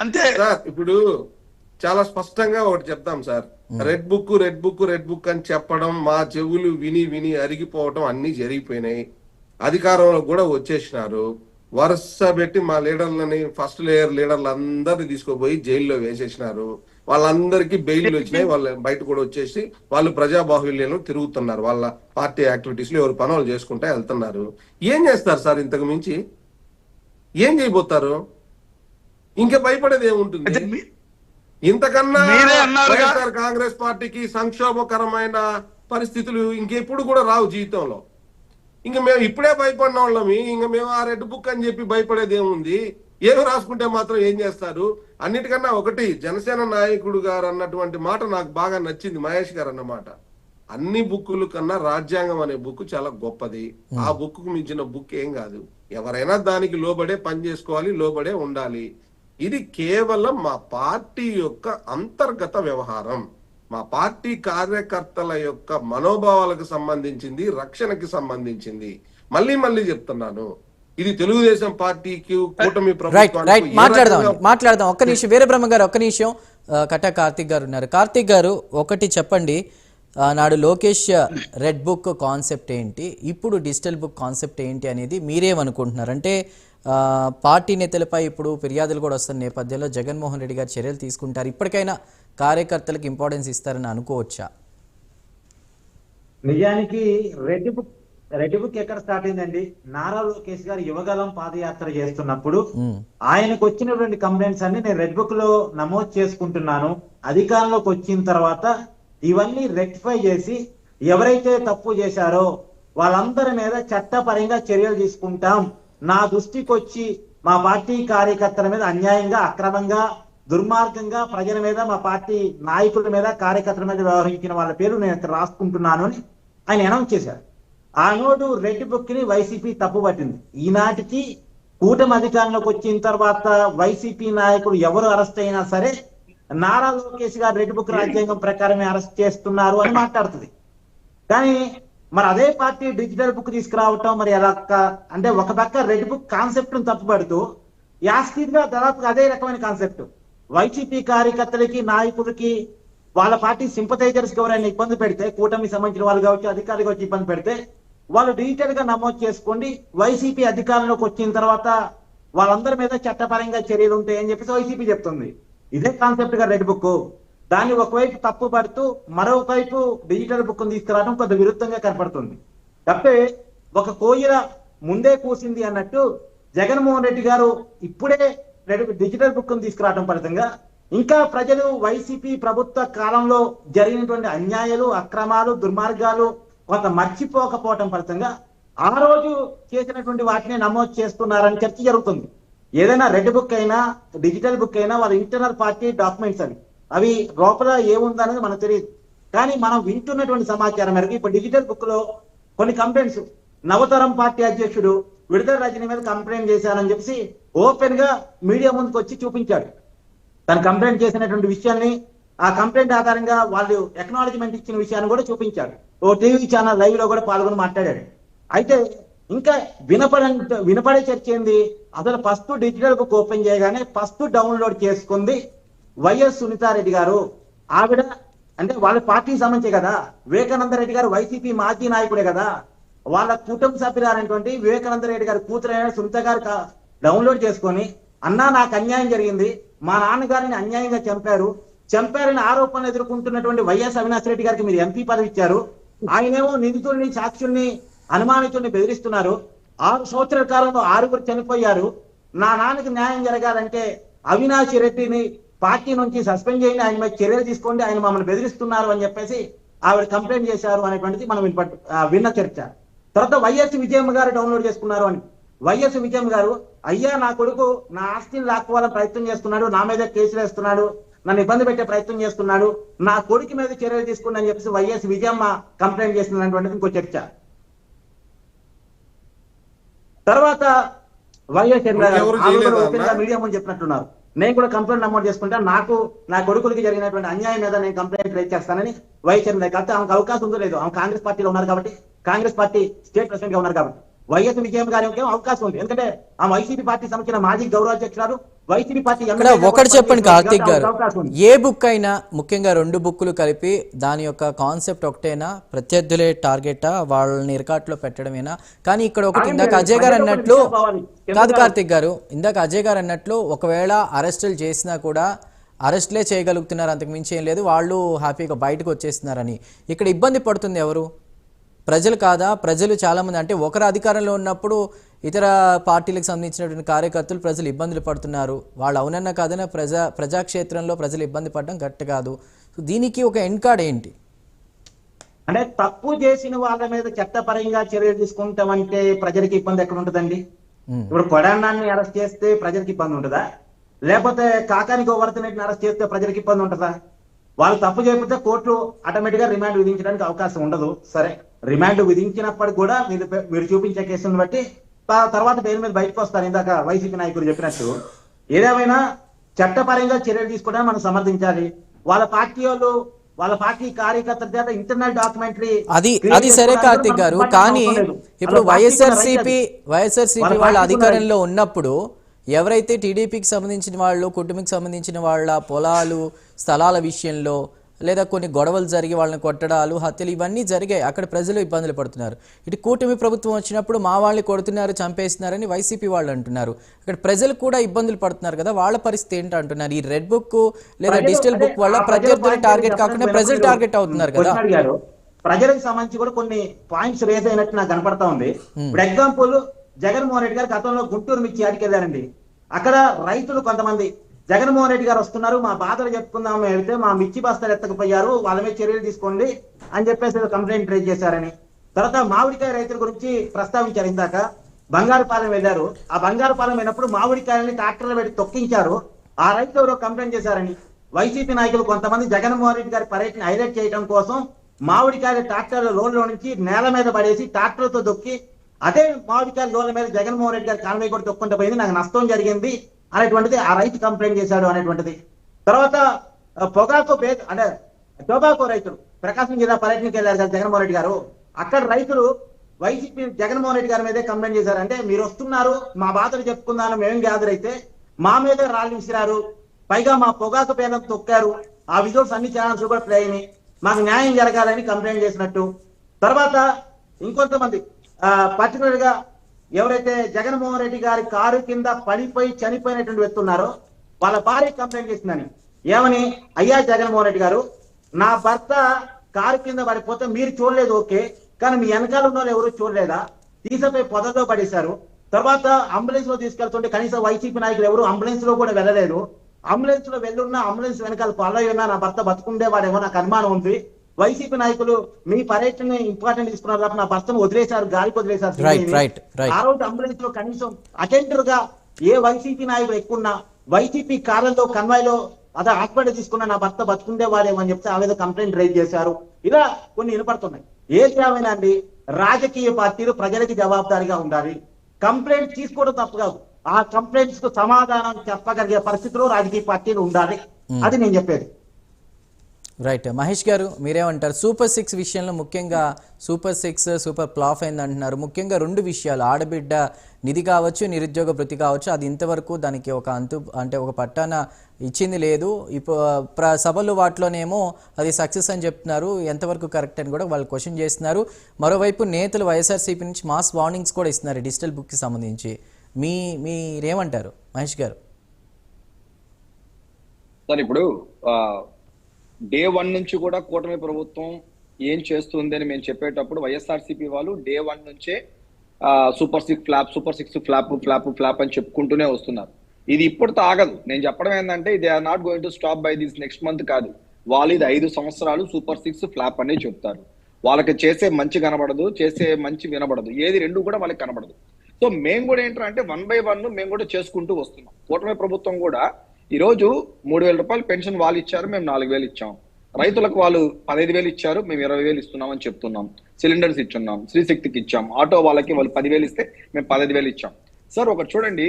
అంతే సార్, ఇప్పుడు చాలా స్పష్టంగా ఒకటి చెప్తాం sir. Red book red book red book అని చెప్పడం, మా చెవులు విని విని అరిగిపోవటం అన్ని జరిగిపోయినాయి. అధికారంలో కూడా వచ్చేసినారు. వరుస పెట్టి మా లీడర్లని, ఫస్ట్ లేయర్ లీడర్లు అందరినీ తీసుకుపోయి జైల్లో వేసేసినారు. వాళ్ళందరికీ బెయిల్ వచ్చినాయి, వాళ్ళు బయట కూడా వచ్చేసి వాళ్ళు ప్రజాబాహుల్యంలో తిరుగుతున్నారు. వాళ్ళ పార్టీ యాక్టివిటీస్ లో ఎవరు పనులు చేసుకుంటా వెళ్తున్నారు. ఏం చేస్తారు సార్? ఇంతకు మించి ఏం చేయబోతారు? ఇంకా భయపడేది ఏముంటుంది? ఇంతకన్నా వైఎస్ఆర్ కాంగ్రెస్ పార్టీకి సంక్షోభకరమైన పరిస్థితులు ఇంకెప్పుడు కూడా రావు జీవితంలో. ఇంకా మేము ఇప్పుడే భయపడిన వాళ్ళమి, ఇంకా మేము ఆ రెడ్ బుక్ అని చెప్పి భయపడేది ఏముంది? ఏమి రాసుకుంటే మాత్రం ఏం చేస్తారు? అన్నిటికన్నా ఒకటి, జనసేన నాయకుడు గారు అన్నటువంటి మాట నాకు బాగా నచ్చింది, మహేష్ గారు అన్నమాట. అన్ని బుక్కుల కన్నా రాజ్యాంగం అనే బుక్ చాలా గొప్పది. ఆ బుక్ కు మించిన బుక్ ఏం కాదు. ఎవరైనా దానికి లోబడే పని చేసుకోవాలి, లోబడే ఉండాలి. ఇది కేవలం మా పార్టీ యొక్క అంతర్గత వ్యవహారం, మా పార్టీ కార్యకర్తల యొక్క మనోభావాలకు సంబంధించింది, రక్షణకి సంబంధించింది. మళ్ళీ చెప్తున్నాను, ఇది తెలుగుదేశం పార్టీకి, కూటమి ప్రభుత్వానికి మాట్లాడదాం. ఒక్క నిమిషం వీరబ్రహ్మ గారు, ఒక్క నిమిషం. కటా కార్తిక్ గారు ఉన్నారు. కార్తిక్ గారు, ఒకటి చెప్పండి, నాడు లోకేష్ రెడ్ బుక్ కాన్సెప్ట్ ఏంటి, ఇప్పుడు డిజిటల్ బుక్ కాన్సెప్ట్ ఏంటి అనేది మీరేమనుకుంటున్నారు? అంటే పార్టీ నేతలపై ఇప్పుడు ఫిర్యాదులు కూడా వస్తున్న నేపథ్యంలో జగన్మోహన్ రెడ్డి గారు చర్యలు తీసుకుంటారు, ఇప్పటికైనా కార్యకర్తలకు ఇంపార్టెన్స్ ఇస్తారని అనుకోవచ్చా? నిజానికి రెడ్ బుక్ ఎక్కడ స్టార్ట్ అయిందండి? నారా లోకేష్ గారు యువగలం పాదయాత్ర చేస్తున్నప్పుడు ఆయనకు వచ్చినటువంటి కంప్లైంట్స్ అన్ని నేను రెడ్ బుక్ లో నమోదు చేసుకుంటున్నాను. అధికారంలోకి వచ్చిన తర్వాత ఇవన్నీ రెక్టిఫై చేసి ఎవరైతే తప్పు చేశారో వాళ్ళందరి మీద చట్టపరంగా చర్యలు తీసుకుంటాం. నా దృష్టికి వచ్చి మా పార్టీ కార్యకర్తల మీద అన్యాయంగా, అక్రమంగా, దుర్మార్గంగా ప్రజల మీద, మా పార్టీ నాయకుల మీద, కార్యకర్తల మీద వ్యవహరించిన వాళ్ళ పేరు నేను ఇక్కడ రాసుకుంటున్నాను అని ఆయన అనౌన్స్ చేశారు. ఆ నోటు రెడ్ బుక్ ని వైసీపీ తప్పుపట్టింది. ఈనాటికి కూటమి అధికారంలోకి వచ్చిన తర్వాత వైసీపీ నాయకుడు ఎవరు అరెస్ట్ అయినా సరే నారా లోకేష్ గారు రెడ్ బుక్ రాజ్యాంగం ప్రకారమే అరెస్ట్ చేస్తున్నారు అని మాట్లాడుతుంది. కానీ మరి అదే పార్టీ డిజిటల్ బుక్ తీసుకురావటం మరి ఎలా అంటే ఒక పక్క రెడ్ బుక్ కాన్సెప్ట్ ను తప్పుపడుతూ యాస్టీగా దాదాపుగా అదే రకమైన కాన్సెప్ట్ వైసీపీ కార్యకర్తలకి నాయకులకి వాళ్ళ పార్టీ సింపథైజర్స్ ఎవరైనా ఇబ్బంది పెడితే, కూటమికి సంబంధించిన వాళ్ళు కావచ్చు అధికారులు వచ్చి ఇబ్బంది పెడితే వాళ్ళు డిజిటల్ గా నమోదు చేసుకోండి, వైసీపీ అధికారంలోకి వచ్చిన తర్వాత వాళ్ళందరి మీద చట్టపరంగా చర్యలు ఉంటాయని చెప్పేసి వైసీపీ చెప్తుంది. ఇదే కాన్సెప్ట్ గా రెడ్ బుక్. దాన్ని ఒకవైపు తప్పు పడుతూ మరోవైపు డిజిటల్ బుక్ తీసుకురావడం కొంత విరుద్ధంగా కనపడుతుంది. తప్పే ఒక కోయిల ముందే కూసింది అన్నట్టు జగన్మోహన్ రెడ్డి గారు ఇప్పుడే డిజిటల్ బుక్ తీసుకురావడం ఫలితంగా ఇంకా ప్రజలు వైసీపీ ప్రభుత్వ కాలంలో జరిగినటువంటి అన్యాయాలు, అక్రమాలు, దుర్మార్గాలు కొంత మర్చిపోకపోవటం ఫలితంగా ఆ రోజు చేసినటువంటి వాటిని నమోదు చేస్తున్నారని చర్చ జరుగుతుంది. ఏదైనా రెడ్ బుక్ అయినా డిజిటల్ బుక్ అయినా వాళ్ళ ఇంటర్నల్ పార్టీ డాక్యుమెంట్స్ అవి లోపల ఏముందనేది మనకు తెలియదు. కానీ మనం వింటున్నటువంటి సమాచారం మేరకు ఇప్పుడు డిజిటల్ బుక్ లో కొన్ని కంప్లైంట్స్ నవతరం పార్టీ అధ్యక్షుడు విడుదల రజనీ మీద కంప్లైంట్ చేశానని చెప్పి ఓపెన్ గా మీడియా ముందుకు వచ్చి చూపించాడు. తను కంప్లైంట్ చేసినటువంటి విషయాన్ని, ఆ కంప్లైంట్ ఆధారంగా వాళ్ళు ఎక్నాలజ్మెంట్ ఇచ్చిన విషయాన్ని కూడా చూపించాడు. ఓ టీవీ ఛానల్ లైవ్ లో కూడా పాల్గొని మాట్లాడాడు. అయితే ఇంకా వినపడే చర్చ ఏంది, అసలు ఫస్ట్ డిజిటల్ బుక్ ఓపెన్ చేయగానే ఫస్ట్ డౌన్లోడ్ చేసుకుంది వైఎస్ సునీతారెడ్డి గారు. ఆవిడ అంటే వాళ్ళ పార్టీకి సంబంధించే కదా. వివేకానంద రెడ్డి గారు వైసీపీ మాజీ నాయకుడే కదా. వాళ్ళ కుటుంబ సభ్యులైనటువంటి వివేకానంద రెడ్డి గారి కూతురైన సునీత గారు డౌన్లోడ్ చేసుకొని, అన్నా నాకు అన్యాయం జరిగింది, మా నాన్నగారిని అన్యాయంగా చంపారని ఆరోపణలు ఎదుర్కొంటున్నటువంటి వైఎస్ అవినాష్ రెడ్డి గారికి మీరు ఎంపీ పదవి ఇచ్చారు, ఆయనేమో నిందితుల్ని, సాక్షుల్ని, అనుమానితుల్ని బెదిరిస్తున్నారు. 6 సంవత్సరాల కాలంలో 6గురు చనిపోయారు. నా నాన్నకి న్యాయం జరగాలంటే అవినాష్ రెడ్డిని పార్టీ నుంచి సస్పెండ్ చేయండి, ఆయన మీద చర్యలు తీసుకోండి, ఆయన మమ్మల్ని బెదిరిస్తున్నారు అని చెప్పేసి ఆవిడ కంప్లైంట్ చేశారు అనేటువంటిది మనం విన్న చర్చ. తర్వాత వైఎస్ విజయమ్మ గారు డౌన్లోడ్ చేసుకున్నారు అని. వైఎస్ విజయమ్మ గారు, అయ్యా నా కొడుకు నా ఆస్తిని లాక్కోవాలని ప్రయత్నం చేస్తున్నాడు, నా మీద కేసులు వేస్తున్నాడు, నన్ను ఇబ్బంది పెట్టే ప్రయత్నం చేస్తున్నాడు, నా కొడుకు మీద చర్యలు తీసుకుని అని చెప్పేసి వైఎస్ విజయమ్మ కంప్లైంట్ చేస్తున్నటువంటిది ఇంకో చర్చ. తర్వాత వైఎస్ మీడియా ముందు చెప్పినట్టున్నారు, నేను కూడా కంప్లైంట్ నమోదు చేసుకుంటా, నాకు నా కొడుకులకి జరిగినటువంటి అన్యాయం మీద నేను కంప్లైంట్ రైజ్ చేస్తానని వైఎస్ కాకపోతే ఆమెకు అవకాశం ఉందో లేదు, ఆమె కాంగ్రెస్ పార్టీలో ఉన్నారు కాబట్టి, కాంగ్రెస్ పార్టీ స్టేట్ ప్రెసిడెంట్ గా ఉన్నారు కాబట్టి వైఎస్ విజయం గారికి అవకాశం ఉంది. ఎందుకంటే ఆ వైసీపీ పార్టీ సంబంధించిన మాజీ గౌరవాధ్యక్షురాలు, వైసీపీ పార్టీ ఒకటి చెప్పండి కార్తిక్ గారు, ఏ బుక్ అయినా ముఖ్యంగా 2 బుక్కులు కలిపి దాని యొక్క కాన్సెప్ట్ ఒకటేనా, ప్రత్యర్థులే టార్గెటా, వాళ్ళని ఇరకాట్లో పెట్టడమేనా? కానీ ఇక్కడ ఒకటి ఇందాక అజయ్ గారు అన్నట్లు కాదు కార్తిక్ గారు, ఇందాక అజయ్ గారు అన్నట్లు ఒకవేళ అరెస్టులు చేసినా కూడా అరెస్ట్లే చేయగలుగుతున్నారు, అంతకు మించి ఏం లేదు, వాళ్ళు హ్యాపీగా బయటకు వచ్చేస్తున్నారని. ఇక్కడ ఇబ్బంది పడుతుంది ఎవరు? ప్రజలు కాదా? ప్రజలు చాలామంది అంటే ఒకరు అధికారంలో ఉన్నప్పుడు ఇతర పార్టీలకు సంబంధించినటువంటి కార్యకర్తలు ప్రజలు ఇబ్బందులు పడుతున్నారు, వాళ్ళు అవునన్నా కాదన్నా ప్రజాక్షేత్రంలో ప్రజలు ఇబ్బంది పడడం కరెక్ట్ కాదు. సో దీనికి ఒక ఎండ్ కార్డ్ ఏంటి? అంటే తప్పు చేసిన వాళ్ళ మీద చట్టపరంగా చర్యలు తీసుకుంటామంటే ప్రజలకి ఇబ్బంది ఎక్కడ ఉంటుందండి? ఇప్పుడు కొడాన్నాన్ని అరెస్ట్ చేస్తే ప్రజలకు ఇబ్బంది ఉంటుందా? లేకపోతే కాకాని గోవర్ధన్ రెడ్డిని అరెస్ట్ చేస్తే ప్రజలకు ఇబ్బంది ఉంటుందా? వాళ్ళు తప్పు చేయకపోతే కోర్టు ఆటోమేటిక్ గా రిమాండ్ విధించడానికి అవకాశం ఉండదు. సరే, రిమాండ్ విధించినప్పుడు కూడా మీరు చూపించే కేసులను బట్టి తర్వాత బెయిల్ మీద బయటకు వస్తారు, ఇందాక వైసీపీ నాయకులు చెప్పినట్టు. ఏదేమైనా చట్టపరంగా చర్యలు తీసుకోవడానికి మనం సమర్థించాలి. వాళ్ళ పార్టీ వాళ్ళు, వాళ్ళ పార్టీ కార్యకర్తల చేత ఇంటర్నల్ డాక్యుమెంటరీ అది సరే కార్తిక్ గారు, కానీ ఇప్పుడు వైఎస్ఆర్సీపీ వాళ్ళ అధికారంలో ఉన్నప్పుడు ఎవరైతే టీడీపీకి సంబంధించిన వాళ్ళు, కుటుంబకి సంబంధించిన వాళ్ళ పొలాలు, స్థలాల విషయంలో లేదా కొన్ని గొడవలు జరిగి వాళ్ళని కొట్టడాలు, హత్యలు ఇవన్నీ జరిగాయి, అక్కడ ప్రజలు ఇబ్బందులు పడుతున్నారు. ఇటు కూటమి ప్రభుత్వం వచ్చినప్పుడు మా వాళ్ళని కొడుతున్నారు, చంపేస్తున్నారని వైసీపీ వాళ్ళు అంటున్నారు. అక్కడ ప్రజలు కూడా ఇబ్బందులు పడుతున్నారు కదా, వాళ్ళ పరిస్థితి ఏంటి అంటున్నారు? ఈ రెడ్ బుక్ లేదా డిజిటల్ బుక్ వల్ల ప్రత్యర్థులు టార్గెట్ కాకుండా ప్రజలు టార్గెట్ అవుతున్నారు కదా. ప్రజలకు సంబంధించి కూడా కొన్ని పాయింట్స్ రేజ్ అయినట్టు నాకు కనపడతా ఉంది. ఇప్పుడు ఎగ్జాంపుల్, జగన్మోహన్ రెడ్డి గారు గతంలో గుంటూరు మిర్చి యాడికి వెళ్ళారండి. అక్కడ రైతులు కొంతమంది జగన్మోహన్ రెడ్డి గారు వస్తున్నారు, మా బాధలు చెప్పుకుందాం వెళ్తే మా మిర్చి బస్తాలు ఎత్తకపోయారు, వాళ్ళ మీద చర్యలు తీసుకోండి అని చెప్పేసి కంప్లైంట్ రైజ్ చేశారని. తర్వాత మామిడికాయ రైతుల గురించి ప్రస్తావించారు. ఇందాక బంగారుపాలెం వెళ్ళారు, ఆ బంగారుపాలెం అయినప్పుడు మామిడికాయలని ట్రాక్టర్లు పెట్టి తొక్కించారు, ఆ రైతులు ఎవరో కంప్లైంట్ చేశారని. వైసీపీ నాయకులు కొంతమంది జగన్మోహన్ రెడ్డి గారి పర్యటన హైలైట్ చేయడం కోసం మామిడికాయల ట్రాక్టర్ల లోన్లో నుంచి నేల మీద పడేసి ట్రాక్టర్లతో దొక్కి అదే మామిడికాయల లోన్ల మీద జగన్మోహన్ రెడ్డి గారి కాలనీ కూడా తొక్కుంటూ పోయింది, నాకు నష్టం జరిగింది అనేటువంటిది ఆ రైతు కంప్లైంట్ చేశాడు అనేటువంటిది. తర్వాత పొగాకు అంటే టొబాకో రైతులు ప్రకాశం జిల్లా పర్యటనకి వెళ్ళారు కదా జగన్మోహన్ రెడ్డి గారు. అక్కడ రైతులు వైసీపీ జగన్మోహన్ రెడ్డి గారి మీదే కంప్లైంట్ చేశారు. అంటే మీరు వస్తున్నారు, మా బాధలు చెప్పుకుందాను మేము గ్యాదర్ అయితే మా మీద రాళ్ళు విసిరారు, పైగా మా పొగాకు పేదం తొక్కారు. ఆ విజువల్స్ అన్ని ఛానల్స్ కూడా ప్లే అయినాయి. మాకు న్యాయం జరగాలని కంప్లైంట్ చేసినట్టు. తర్వాత ఇంకొంతమంది పర్టికులర్ గా ఎవరైతే జగన్మోహన్ రెడ్డి గారి కారు కింద పడిపోయి చనిపోయినటువంటి వ్యక్తి ఉన్నారో వాళ్ళ భార్య కంప్లైంట్ చేసిందని. ఏమని, అయ్యా జగన్మోహన్ రెడ్డి గారు, నా భర్త కారు కింద పడిపోతే మీరు చూడలేదు ఓకే, కానీ మీ వెనకాల ఉన్న వాళ్ళు ఎవరు చూడలేదా? తీసపోయి పొదల్లో పడేశారు. తర్వాత అంబులెన్స్ లో తీసుకెళ్తుంటే కనీసం వైసీపీ నాయకులు ఎవరు అంబులెన్స్ లో కూడా వెళ్ళలేదు. అంబులెన్స్ లో వెళ్ళున్నా అంబులెన్స్ వెనకాల ఫాలో ఉన్నా నా భర్త బతుకుండేవాడేమో నాకు అనుమానం ఉంది. వైసీపీ నాయకులు మీ పర్యటన ఇంపార్టెంట్ తీసుకున్నారు కాబట్టి నా భర్తను వదిలేశారు, గాలికి వదిలేశారు. ఆ రోజు అంబులెన్స్ లో కనీసం అటెండర్ గా ఏ వైసీపీ నాయకులు ఎక్కున్నా వైసీపీ కార్లలో కన్వాయ్లో అదే హాస్పిటల్ తీసుకున్న నా భర్త బతుకుండేవాడేమో అని చెప్తే ఆ మీద కంప్లైంట్ రైజ్ చేశారు. ఇలా కొన్ని వినపడుతున్నాయి. ఏమైనా అండి, రాజకీయ పార్టీలు ప్రజలకి జవాబుదారీగా ఉండాలి. కంప్లైంట్ తీసుకోవడం తప్పు కాదు, ఆ కంప్లైంట్స్ కు సమాధానం చెప్పగలిగే పరిస్థితిలో రాజకీయ పార్టీలు ఉండాలి. అది నేను చెప్పేది. రైట్. మహేష్ గారు మీరేమంటారు? సూపర్ 6 విషయంలో ముఖ్యంగా సూపర్ 6 సూపర్ ప్లాఫ్ అయింది అంటున్నారు. ముఖ్యంగా 2 విషయాలు, ఆడబిడ్డ నిధి కావచ్చు, నిరుద్యోగ భృతి కావచ్చు, అది ఇంతవరకు దానికి ఒక ఒక పట్టాన ఇచ్చింది లేదు. ఇప్పుడు సభలు వాటిలోనేమో అది సక్సెస్ అని చెప్తున్నారు, ఎంతవరకు కరెక్ట్ అని కూడా వాళ్ళు క్వశ్చన్ చేస్తున్నారు. మరోవైపు నేతలు వైఎస్ఆర్సీపీ నుంచి మాస్ వార్నింగ్స్ కూడా ఇస్తున్నారు డిజిటల్ బుక్కి సంబంధించి. మీరేమంటారు మహేష్ గారు? సార్, ఇప్పుడు డే 1 నుంచి కూడా కూటమి ప్రభుత్వం ఏం చేస్తుంది అని మేము చెప్పేటప్పుడు వైఎస్ఆర్సీపీ వాళ్ళు డే 1 నుంచే super 6 flop, super 6 flop flop flop అని చెప్పుకుంటూనే వస్తున్నారు. ఇది ఇప్పుడు ఆగదు. నేను చెప్పడం ఏంటంటే they are not going to stop by this next month కాదు. వాళ్ళు ఇది 5 సంవత్సరాలు సూపర్ 6 ఫ్లాప్ అనే చెప్తారు. వాళ్ళకి చేసే మంచి కనబడదు, చేసే మంచి వినబడదు, ఏది రెండు కూడా వాళ్ళకి కనబడదు. సో మేము కూడా ఏంటంటే 1 by 1 మేము కూడా చేసుకుంటూ వస్తున్నాం. కూటమి ప్రభుత్వం కూడా ఈ రోజు 3,000 రూపాయలు పెన్షన్ వాళ్ళు ఇచ్చారు, మేము 4,000 ఇచ్చాం. రైతులకు వాళ్ళు 15,000 ఇచ్చారు, మేము 20,000 ఇస్తున్నామని చెప్తున్నాం. సిలిండర్స్ ఇచ్చున్నాం, శ్రీశక్తికి ఇచ్చాం. ఆటో వాళ్ళకి వాళ్ళు 10,000 ఇస్తే మేము 15,000 ఇచ్చాం. సార్ ఒకటి చూడండి,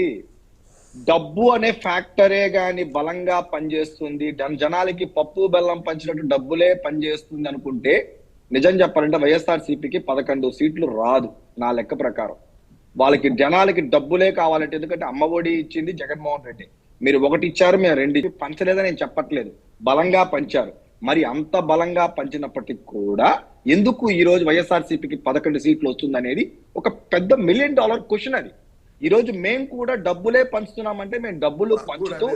డబ్బు అనే ఫ్యాక్టరే గాని బలంగా పనిచేస్తుంది, జనాలకి పప్పు బెల్లం పంచినట్టు డబ్బులే పనిచేస్తుంది అనుకుంటే నిజం చెప్పాలంటే వైఎస్ఆర్సీపీకి 11 సీట్లు రాదు నా లెక్క ప్రకారం. వాళ్ళకి జనాలకి డబ్బులే కావాలంటే, ఎందుకంటే అమ్మఒడి ఇచ్చింది జగన్మోహన్ రెడ్డి. మీరు 1 ఇచ్చారు, మేము 2 పంచలేదని నేను చెప్పట్లేదు, బలంగా పంచారు. మరి అంత బలంగా పంచినప్పటికీ కూడా ఎందుకు ఈ రోజు వైఎస్ఆర్సీపీకి 11 సీట్లు వస్తుంది అనేది ఒక పెద్ద $1 మిలియన్ క్వశ్చన్. అది ఈ రోజు మేము కూడా డబ్బులే పంచుతున్నామంటే మేము డబ్బులు పంచుతూ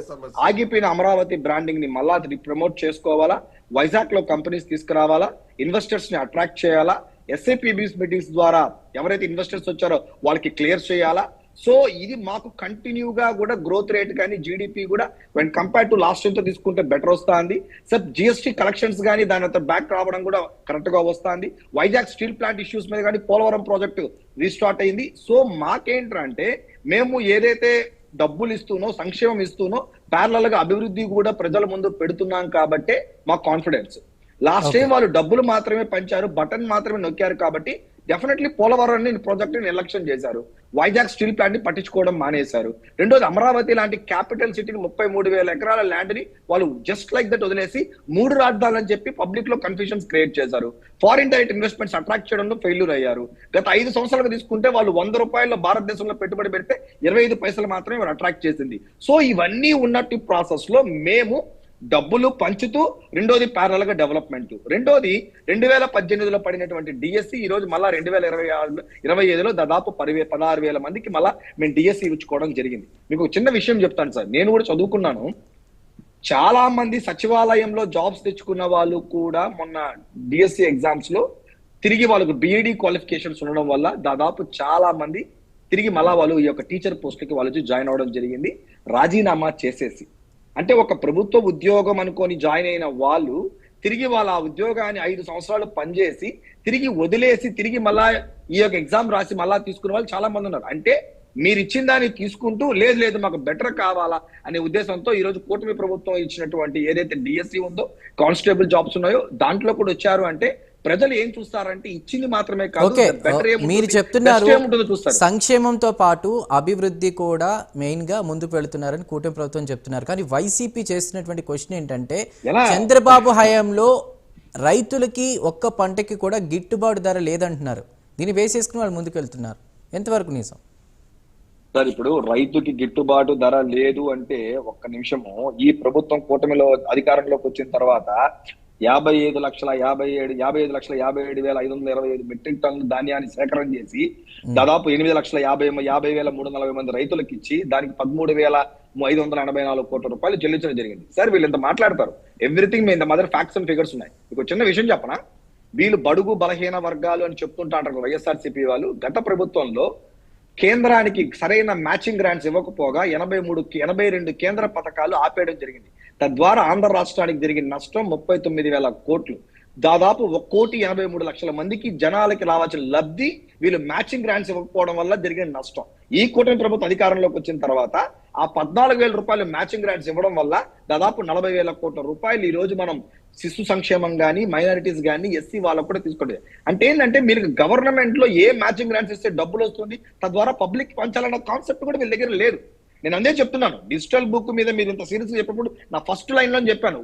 ఆగిపోయిన అమరావతి బ్రాండింగ్ ని మళ్ళా ప్రమోట్ చేసుకోవాలా, వైజాగ్ లో కంపెనీస్ తీసుకురావాలా, ఇన్వెస్టర్స్ ని అట్రాక్ట్ చేయాలా, ఎస్ఐపిబిస్ మీటింగ్స్ ద్వారా ఎవరైతే ఇన్వెస్టర్స్ వచ్చారో వాళ్ళకి క్లియర్ చేయాలా. సో ఇది మాకు కంటిన్యూగా కూడా గ్రోత్ రేట్ కానీ జీడిపి కూడా when compare to last year తో తీసుకుంటే బెటర్ వస్తుంది. సార్ జిఎస్టీ కలెక్షన్స్ కానీ దాని బ్యాక్ రావడం కూడా కరెక్ట్ గా వస్తుంది. వైజాగ్ స్టీల్ ప్లాంట్ ఇష్యూస్ మీద కానీ పోలవరం ప్రాజెక్టు రీస్టార్ట్ అయింది. సో మాకేంటంటే మేము ఏదైతే డబ్బులు ఇస్తూనో సంక్షేమం ఇస్తూనో ప్యారలల్ గా అభివృద్ధి కూడా ప్రజల ముందు పెడుతున్నాం కాబట్టే మాకు కాన్ఫిడెన్స్. లాస్ట్ టైం వాళ్ళు డబ్బులు మాత్రమే పంచారు, బటన్ మాత్రమే నొక్కారు కాబట్టి డెఫినెట్లీ పోలవరం ప్రాజెక్ట్ ని నిర్లక్ష్యం చేశారు. వైజాగ్ స్టీల్ ప్లాంట్ ని పట్టించుకోవడం మానేశారు. రెండోది అమరావతి లాంటి క్యాపిటల్ సిటీని 33,000 ఎకరాల ల్యాండ్ ని వాళ్ళు జస్ట్ లైక్ దట్ వదిలేసి 3 రాజధానులు అని చెప్పి పబ్లిక్ లో కన్ఫ్యూజన్స్ క్రియేట్ చేశారు. ఫారిన్ డైరెక్ట్ ఇన్వెస్ట్మెంట్స్ అట్రాక్ట్ చేయడంలో ఫెయిల్యూర్ అయ్యారు. గత 5 సంవత్సరాలుగా తీసుకుంటే వాళ్ళు 100 రూపాయల భారతదేశంలో పెట్టుబడి పెడితే 25 పైసలు మాత్రమే వాళ్ళు అట్రాక్ట్ చేసింది. సో ఇవన్నీ ఉన్నట్టు ప్రాసెస్ లో మేము డబ్బులు పంచుతూ, రెండోది ప్యారలల్ గా డెవలప్మెంట్, రెండోది 2018లో పడినటువంటి డిఎస్సి ఈ రోజు మళ్ళా 2025లో దాదాపు 16,000 మందికి మళ్ళా మేము డిఎస్సి ఇచ్చుకోవడం జరిగింది. మీకు చిన్న విషయం చెప్తాను సార్, నేను కూడా చదువుకున్నాను. చాలా మంది సచివాలయంలో జాబ్స్ తెచ్చుకున్న వాళ్ళు కూడా మొన్న డిఎస్సి ఎగ్జామ్స్ లో తిరిగి వాళ్ళకు బిఈడి క్వాలిఫికేషన్స్ ఉండడం వల్ల దాదాపు చాలా మంది తిరిగి మళ్ళా వాళ్ళు ఈ యొక్క టీచర్ పోస్ట్లకి వాళ్ళు జాయిన్ అవ్వడం జరిగింది, రాజీనామా చేసేసి. అంటే ఒక ప్రభుత్వ ఉద్యోగం అనుకొని జాయిన్ అయిన వాళ్ళు తిరిగి వాళ్ళ ఆ ఉద్యోగాన్ని 5 సంవత్సరాలు పనిచేసి తిరిగి వదిలేసి తిరిగి మళ్ళా ఈ యొక్క ఎగ్జామ్ రాసి మళ్ళా తీసుకునే వాళ్ళు చాలా మంది ఉన్నారు. అంటే మీరు ఇచ్చిన దాన్ని తీసుకుంటూ లేదు మాకు బెటర్ కావాలా అనే ఉద్దేశంతో ఈ రోజు కూటమి ప్రభుత్వం ఇచ్చినటువంటి ఏదైతే డిఎస్సి ఉందో, కానిస్టేబుల్ జాబ్స్ ఉన్నాయో దాంట్లో కూడా వచ్చారు. అంటే ప్రజలు ఏం చూస్తారంటే ఇచ్చింది మాత్రమే కాదు, ఓకే, better ఏముంటుంది, మీరు చెప్తున్నారు best ఏముంటుందో చూస్తారు. సంక్షేమంతో పాటు అభివృద్ధి కూడా మెయిన్ గా ముందుకు వెళుతున్నారని కూటమి ప్రభుత్వం చెప్తున్నారు. కానీ వైసీపీ చేస్తున్నటువంటి క్వశ్చన్ ఏంటంటే ఎలా? చంద్రబాబు హయాంలో రైతులకి ఒక్క పంటకి కూడా గిట్టుబాటు ధర లేదంటున్నారు. దీన్ని వేసేసుకుని వాళ్ళు ముందుకు వెళ్తున్నారు. ఎంతవరకు నిజం? సార్ ఇప్పుడు రైతుకి గిట్టుబాటు ధర లేదు అంటే ఒక్క నిమిషము, ఈ ప్రభుత్వం కూటమిలో అధికారంలోకి వచ్చిన తర్వాత 55,57,527,525 మెట్రిక్ టన్నుల ధాన్యాన్ని సేకరణ చేసి దాదాపు 8,50,50,340 మంది రైతులకు ఇచ్చి దానికి 13,584 కోట్ల రూపాయలు చెల్లించడం జరిగింది. సార్ వీళ్ళు ఇంత మాట్లాడతారు, ఎవ్రీథింగ్ మీ ఇంత మదర్ ఫ్యాక్ట్స్ అండ్ ఫిగర్స్ ఉన్నాయి. మీకు చిన్న విషయం చెప్పనా, వీళ్ళు బడుగు బలహీన వర్గాలు అని చెప్తుంటారు వైఎస్ఆర్సీపీ వాళ్ళు. గత ప్రభుత్వంలో కేంద్రానికి సరైన మ్యాచింగ్ గ్రాంట్స్ ఇవ్వకపోగా 82 కేంద్ర పథకాలు ఆపేయడం జరిగింది. తద్వారా ఆంధ్ర రాష్ట్రానికి జరిగిన నష్టం 39,000 కోట్లు. దాదాపు 1,83,00,000 మందికి జనాలకి రావాల్సిన లబ్ధి వీళ్ళు మ్యాచింగ్ గ్రాంట్స్ ఇవ్వకపోవడం వల్ల జరిగిన నష్టం. ఈ కూటమి ప్రభుత్వం అధికారంలోకి వచ్చిన తర్వాత ఆ 14,000 రూపాయలు మ్యాచింగ్ గ్రాంట్స్ ఇవ్వడం వల్ల దాదాపు 40,000 కోట్ల రూపాయలు ఈ రోజు మనం శిశు సంక్షేమం కానీ, మైనారిటీస్ కానీ, ఎస్సీ వాళ్ళకు కూడా తీసుకోండి. అంటే ఏంటంటే మీరు గవర్నమెంట్ లో ఏ మ్యాచింగ్ గ్రాంట్స్ ఇస్తే డబ్బులు వస్తుంది, తద్వారా పబ్లిక్ పంచాలన్న కాన్సెప్ట్ కూడా వీళ్ళ దగ్గర లేదు. నేను అందే చెప్తున్నాను, డిజిటల్ బుక్ మీద మీరు ఇంత సీరియస్ చెప్పినప్పుడు నా ఫస్ట్ లైన్ లో చెప్పాను,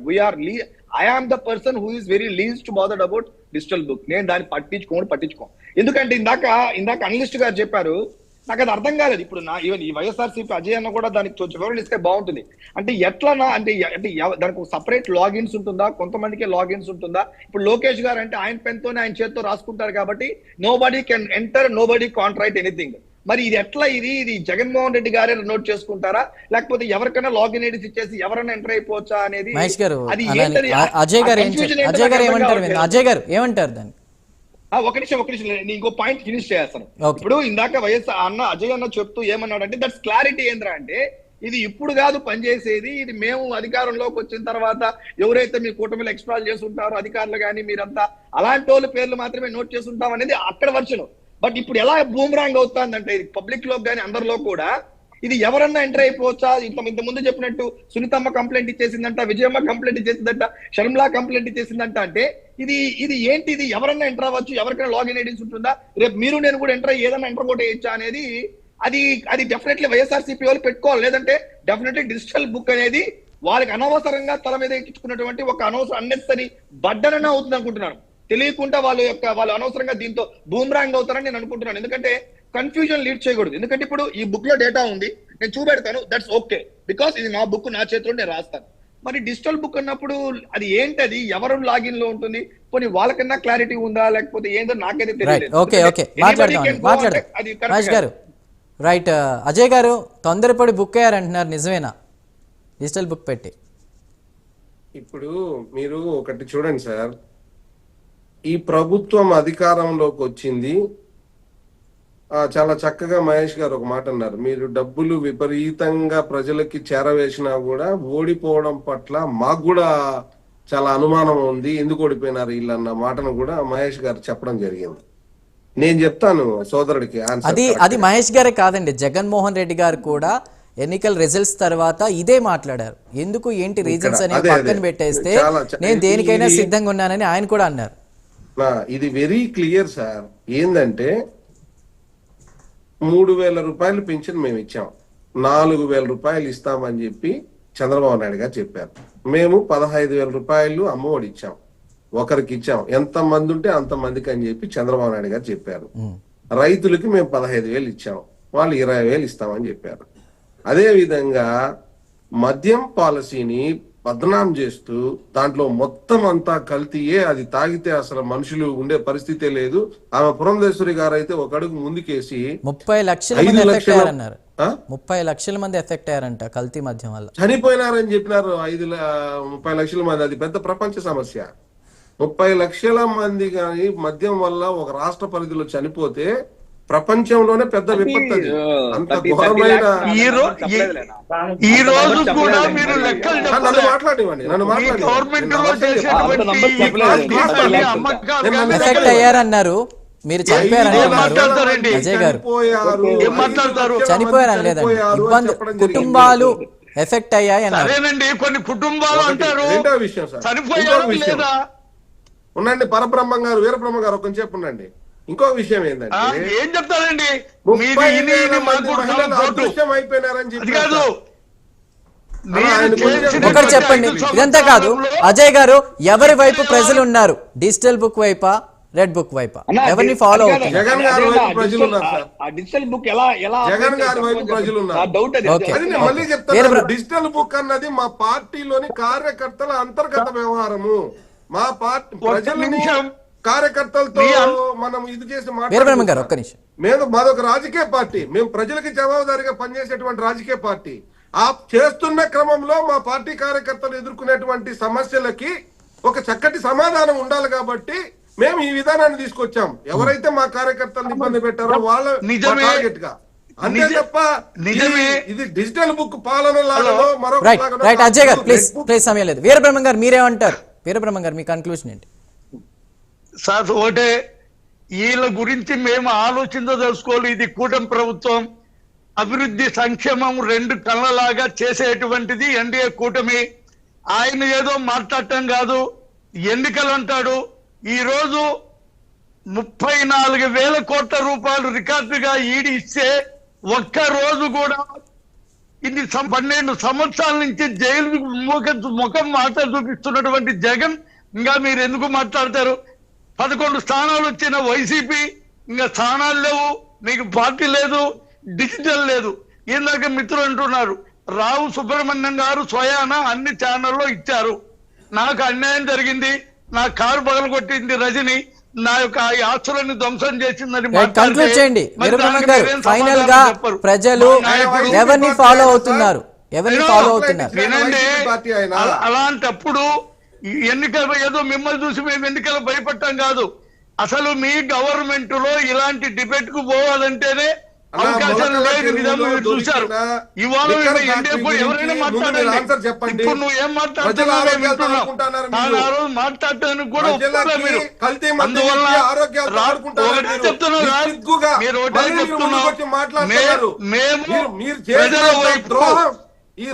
I am the person who is very least bothered about digital book. నేను దాన్ని పట్టించుకో. ఎందుకంటే ఇందాక అనలిస్ట్ గారు చెప్పారు, నాకు అది అర్థం కాలేదు. ఇప్పుడు ఈవెన్ ఈ వైఎస్ఆర్సీపీ అజయ్ అన్న కూడా దానికి కొంచెం వివరణ ఇస్తే బాగుంటుంది. అంటే ఎట్లనా అంటే దానికి ఒక సపరేట్ లాగిన్స్ ఉంటుందా, కొంతమందికి లాగిన్స్ ఉంటుందా? ఇప్పుడు లోకేష్ గారు అంటే ఆయన పెన్ తోనే ఆయన చేతితో రాసుకుంటారు కాబట్టి nobody can enter, nobody can't right anything. మరి ఇది ఎట్లా, ఇది జగన్మోహన్ రెడ్డి గారే నోట్ చేసుకుంటారా, లేకపోతే ఎవరికైనా లాగిన్ ఐడీస్ ఇచ్చేసి ఎవరైనా ఎంటర్ అయిపోవచ్చా అనేది? మహేష్ గారు, అది అజయ్ గారు ఏమంటారు దాన్ని? ఒక నిమిషం నేను ఇంకో పాయింట్ ఫినిష్ చేస్తాను. ఇప్పుడు ఇందాక అజయ్ అన్న చెప్తూ ఏమన్నాడంటే దట్స్ క్లారిటీ ఏంద్రా అంటే, ఇది ఇప్పుడు కాదు పనిచేసేది, ఇది మేము అధికారంలోకి వచ్చిన తర్వాత ఎవరైతే మీ కూటమిలో ఎక్స్ప్లాయిట్ చేస్తుంటారో అధికారులు కానీ మీరంతా అలాంటి వాళ్ళ పేర్లు మాత్రమే నోట్ చేస్తుంటాం అనేది అక్కడ వర్షన్. బట్ ఇప్పుడు ఎలా బూమరాంగ్ అవుతుందంటే ఇది పబ్లిక్ లో కానీ అందరిలో కూడా ఇది ఎవరన్నా ఎంటర్ అయిపోవచ్చా? ఇంత ముందు చెప్పినట్టు సునీతమ్మ కంప్లైంట్ ఇచ్చేసిందంట, విజయమ్మ కంప్లైంట్ ఇచ్చేసిందంట, షర్మిలా కంప్లైంట్ ఇచ్చేసిందంట. అంటే ఇది ఏంటి, ఇది ఎవరన్నా ఎంటర్ అవ్వచ్చు, ఎవరికైనా లాగిన్ ఐడీస్ ఉంటుందా, రేపు మీరు నేను కూడా ఎంటర్ అయ్యి ఏదైనా ఎంటర్ కొట్టేయచ్చా అనేది అది డెఫినెట్లీ వైఎస్ఆర్సీపీ వాళ్ళు పెట్టుకోవాలి. లేదంటే డెఫినెట్లీ డిజిటల్ బుక్ అనేది వాళ్ళకి అనవసరంగా తల మీద ఎక్కించుకున్నటువంటి ఒక అన్నెసరీ బడ్డనన్నా అవుతుంది అనుకుంటున్నాను. తెలియకుండా వాళ్ళు అనవసరంగా దీంతో బూమరాంగ్ అవుతారని నేను అనుకుంటున్నాను. ఎందుకంటే కన్ఫ్యూజన్ లీడ్ చేయకూడదు. ఎందుకంటే ఇప్పుడు ఈ బుక్ లో డేటా ఉంది, నేను చూపెడతాను, దట్స్ ఓకే, బికాస్ ఇది నా బుక్, నా చేతిలో నేను రాస్తాను. మరి డిజిటల్ బుక్ అన్నప్పుడు అది ఏంటది, ఎవరు లాగిన్ లో ఉంటుంది, పోనీ వాళ్ళకన్నా క్లారిటీ ఉందా లేకపోతే ఏందో నాకైతే తెలియదు. రైట్, అజయ్ గారు తొందరపడి బుక్ అయ్యారంటున్నారు, నిజమేనా డిజిటల్ బుక్ పెట్టి? ఇప్పుడు మీరు ఒకటి చూడండి సార్, ఈ ప్రభుత్వం అధికారంలోకి వచ్చింది, చాలా చక్కగా మహేష్ గారు ఒక మాట అన్నారు, మీరు డబ్బులు విపరీతంగా ప్రజలకి చేరవేసినా కూడా ఓడిపోవడం పట్ల మాకు కూడా చాలా అనుమానం ఉంది, ఎందుకు ఓడిపోయినారు వీళ్ళన్న మాటను కూడా మహేష్ గారు చెప్పడం జరిగింది. నేను చెప్తాను సోదరుడికి అది మహేష్ గారే కాదండి, జగన్మోహన్ రెడ్డి గారు కూడా ఎన్నికల రిజల్ట్స్ తర్వాత ఇదే మాట్లాడారు. ఎందుకు ఏంటి రీజన్స్ అని పక్కన పెట్టేస్తే నేను దేనికైనా సిద్ధంగా ఉన్నానని ఆయన కూడా అన్నారు. ఇది వెరీ క్లియర్ సార్. ఏందంటే 3,000 రూపాయలు పెన్షన్ మేము ఇచ్చాం, 4,000 రూపాయలు ఇస్తామని చెప్పి చంద్రబాబు నాయుడు గారు చెప్పారు. మేము 15,000 రూపాయలు అమ్మఒడి ఇచ్చాం, ఒకరికి ఇచ్చాం, ఎంత మంది ఉంటే అంత మందికి అని చెప్పి చంద్రబాబు నాయుడు గారు చెప్పారు. రైతులకి మేము 15,000 ఇచ్చాం, వాళ్ళు 20,000 ఇస్తామని చెప్పారు. అదే విధంగా మద్యం పాలసీని బదనాం చేస్తూ దాంట్లో మొత్తం అంతా కల్తీయే, అది తాగితే అసలు మనుషులు ఉండే పరిస్థితే లేదు. ఆమె పురంధేశ్వరి గారు అయితే ఒక అడుగు ముందుకేసి 30 లక్షల మంది ఎఫెక్ట్ అయ్యారంట కల్తీ మద్యం వల్ల, చనిపోయినారని చెప్పినారు. 30 లక్షల మంది, అది పెద్ద ప్రపంచ సమస్య. 30 లక్షల మంది కానీ మద్యం వల్ల ఒక రాష్ట్ర పరిధిలో చనిపోతే ప్రపంచంలోనే పెద్ద విపత్తు. అంత ఘోరమైన నన్ను మాట్లాడివ్వండి. ఎఫెక్ట్ అయ్యారన్నారు, మీరు చనిపోయారని లేదండి, కుటుంబాలు ఎఫెక్ట్ అయ్యాయి అన్నారు. కొన్ని కుటుంబాలు అంటారు చనిపోయారు లేదా ఉండండి పరబ్రహ్మం గారు, వీరబ్రహ్మ గారు కొంచెం చెప్పు ఉండండి. ఇంకో విషయం ఏంటంటే ఏం చెప్తారండి 30,000 మంది మహిళలు అదృశ్యం అయిపోయినారని అది చెప్పి కాదు. ఒకటి చెప్పండి, ఇదంతా కాదు అజయ్ గారు, ఎవరి వైపు ప్రజలు ఉన్నారు? డిజిటల్ బుక్ వైపా, రెడ్ బుక్ వైపా? ఎవరిని ఫాలో అవుతున్నారు? జగన్ గారి వైపు ప్రజలు ఉన్నారు సార్. ఆ డిజిటల్ బుక్ ఎలా జగన్ గారి వైపు ప్రజలు ఉన్నారు. డౌట్ అది. ఓకే. అది నేను మళ్ళీ చెప్తాను, డిజిటల్ బుక్ అన్నది మా పార్టీలోని కార్యకర్తల అంతర్గత వ్యవహారము. మా పార్టీ ప్రజలని కార్యకర్తలతో మనం ఇది చేసి వీరబ్రహ్మ గారు ఒక్క నిమిషం. మాదొక రాజకీయ పార్టీ, మేము ప్రజలకి జవాబుదారీగా పనిచేసేటువంటి రాజకీయ పార్టీ. ఆ చేస్తున్న క్రమంలో మా పార్టీ కార్యకర్తలు ఎదుర్కొనేటువంటి సమస్యలకి ఒక చక్కటి సమాధానం ఉండాలి కాబట్టి మేము ఈ విధానాన్ని తీసుకొచ్చాం. ఎవరైతే మా కార్యకర్తలను ఇబ్బంది పెట్టారో వాళ్ళ టార్గెట్ గా, అంతే తప్ప ఇది డిజిటల్ బుక్ పాలన లాగానో మరొక రైట్ అజయ్ గారు ప్లీజ్ సమయం లేదు. వీరబ్రహ్మ గారు మీరేమంటారు? వీరబ్రహ్మ గారు మీ కన్క్లూషన్ ఏంటి? సార్ ఒకటే, వీళ్ళ గురించి మేము ఆలోచించదలుచుకోవాలి. ఇది కూటమి ప్రభుత్వం అభివృద్ధి సంక్షేమం రెండు కళ్ళలాగా చేసేటువంటిది ఎన్డీఏ కూటమి. ఆయన ఏదో మాట్లాడటం కాదు, ఎన్నికలు అంటాడు. ఈ రోజు 34,000 కోట్ల రూపాయలు రికార్డుగా ఈడీ ఇస్తే ఒక్క రోజు కూడా ఇది 12 సంవత్సరాల నుంచి జైలు ముఖం మాట చూపిస్తున్నటువంటి జగన్ ఇంకా మీరు ఎందుకు మాట్లాడతారు? 11 స్థానాలు వచ్చిన వైసీపీ ఇంకా స్థానాలు లేవు, మీకు పార్టీ లేదు, డిజిటల్ లేదు. ఇందాక మిత్రులు అంటున్నారు, రావు సుబ్రహ్మణ్యం గారు స్వయాన అన్ని ఛానల్లో ఇచ్చారు. నాకు అన్యాయం జరిగింది, నా కారు పగలగొట్టింది రజని, నా యొక్క ఆస్తులను ధ్వంసం చేసిందని కంక్లూడ్ చేయండి. వీరబ్రహ్మ గారు ఫైనల్ గా ప్రజలు ఎవరిని ఫాలో అవుతున్నారు? వినండి, అలాంటప్పుడు ఎన్నికలు ఏదో మిమ్మల్ని చూసి మేము ఎన్నికలు భయపడటం కాదు. అసలు మీ గవర్నమెంట్ లో ఇలాంటి డిబేట్ కు పోవాలంటేనే అవకాశం లేని విధంగా మీరు చూశారు. ఇవాళ ఎవరైనా మాట్లాడండి, ఇప్పుడు నువ్వు ఏం మాట్లాడుతున్నావు మాట్లాడటానికి కూడా మీరు. అందువల్ల ఒకటి చెప్తున్నారు, మీరు ఒకటే చెప్తున్నారు, మేము ప్రజల వైపు,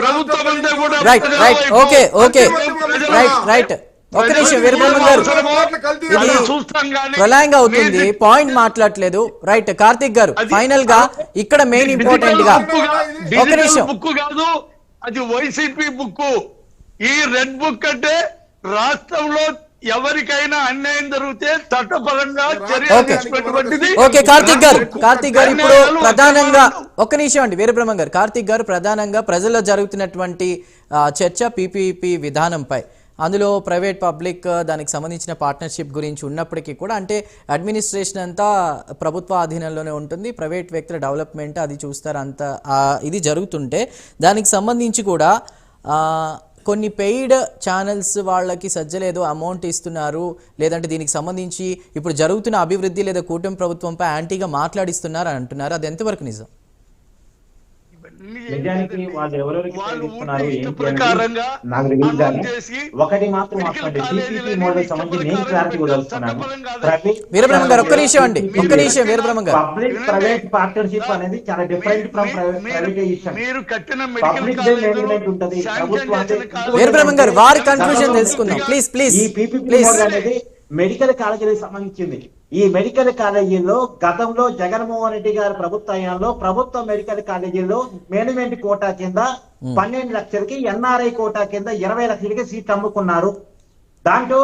ప్రభుత్వం అంతా కూడా రైట్. ఒక నిమిషం వీరబ్రహ్మ గారు, ఇది ప్రళయంగా అవుతుంది, పాయింట్ మాట్లాడలేదు. రైట్ కార్తిక్ గారు, ఫైనల్ గా ఇక్కడ మెయిన్ ఇంపార్టెంట్ గా ఒక నిమిషం. బుక్ కాదు, అది వైసీపీ బుక్. ఈ రెడ్ బుక్ అంటే రాష్ట్రంలో ఎవరికైనా అన్యాయం జరిగితే చట్టపరంగా చర్యలు తీసుకునేటువంటిది. ఓకే కార్తిక్ గారు ఇప్పుడు ప్రధానంగా ఒక్క నిమిషం అండి. వీరబ్రహ్మ గారు, కార్తిక్ గారు ప్రధానంగా ప్రజల్లో జరుగుతున్నటువంటి చర్చ పీపీపీ విధానంపై, అందులో ప్రైవేట్ పబ్లిక్ దానికి సంబంధించిన పార్ట్నర్షిప్ గురించి ఉన్నప్పటికీ కూడా, అంటే అడ్మినిస్ట్రేషన్ అంతా ప్రభుత్వ ఆధీనంలోనే ఉంటుంది, ప్రైవేట్ వ్యక్తుల డెవలప్మెంట్ అది చూస్తారు, అంత ఇది జరుగుతుంటే దానికి సంబంధించి కూడా కొన్ని పెయిడ్ ఛానల్స్ వాళ్ళకి సజ్జలేదో అమౌంట్ ఇస్తున్నారు, లేదంటే దీనికి సంబంధించి ఇప్పుడు జరుగుతున్న అభివృద్ధి లేదా కూటమి ప్రభుత్వంపై యాంటీగా మాట్లాడిస్తున్నారు అని అంటున్నారు. అది ఎంతవరకు నిజం? నిజానికి వాళ్ళు ఎవరెవరికి ఇస్తున్నారు నాకు తెలియదు, కానీ ఒకటి మాత్రం పీపీపీ మోడల్ సంబంధించి నేను క్లారిటీ కూడా వస్తున్నాను. వీరబ్రహ్మ గారు ఒక్క నిమిషం అండి, ఒక్క నిమిషం వీరబ్రహ్మ గారు. పబ్లిక్ ప్రైవేట్ పార్ట్నర్షిప్ అనేది చాలా different from privatisation. Public management ఉంటది, ప్రభుత్వం. వీరబ్రహ్మ గారు వారి కన్క్లూజన్ తెలుసుకుందాం ప్లీజ్. ఈ పీపీపీ మోడల్ అనేది మెడికల్ కాలేజీలకు సంబంధించింది. ఈ మెడికల్ కాలేజీల్లో గతంలో జగన్మోహన్ రెడ్డి గారి ప్రభుత్వ హయాంలో ప్రభుత్వ మెడికల్ కాలేజీల్లో మేనేజ్మెంట్ కోటా కింద 12 లక్షలకి, ఎన్ఆర్ఐ కోటా కింద 20 లక్షలకి సీట్లు అమ్ముకున్నారు. దాంట్లో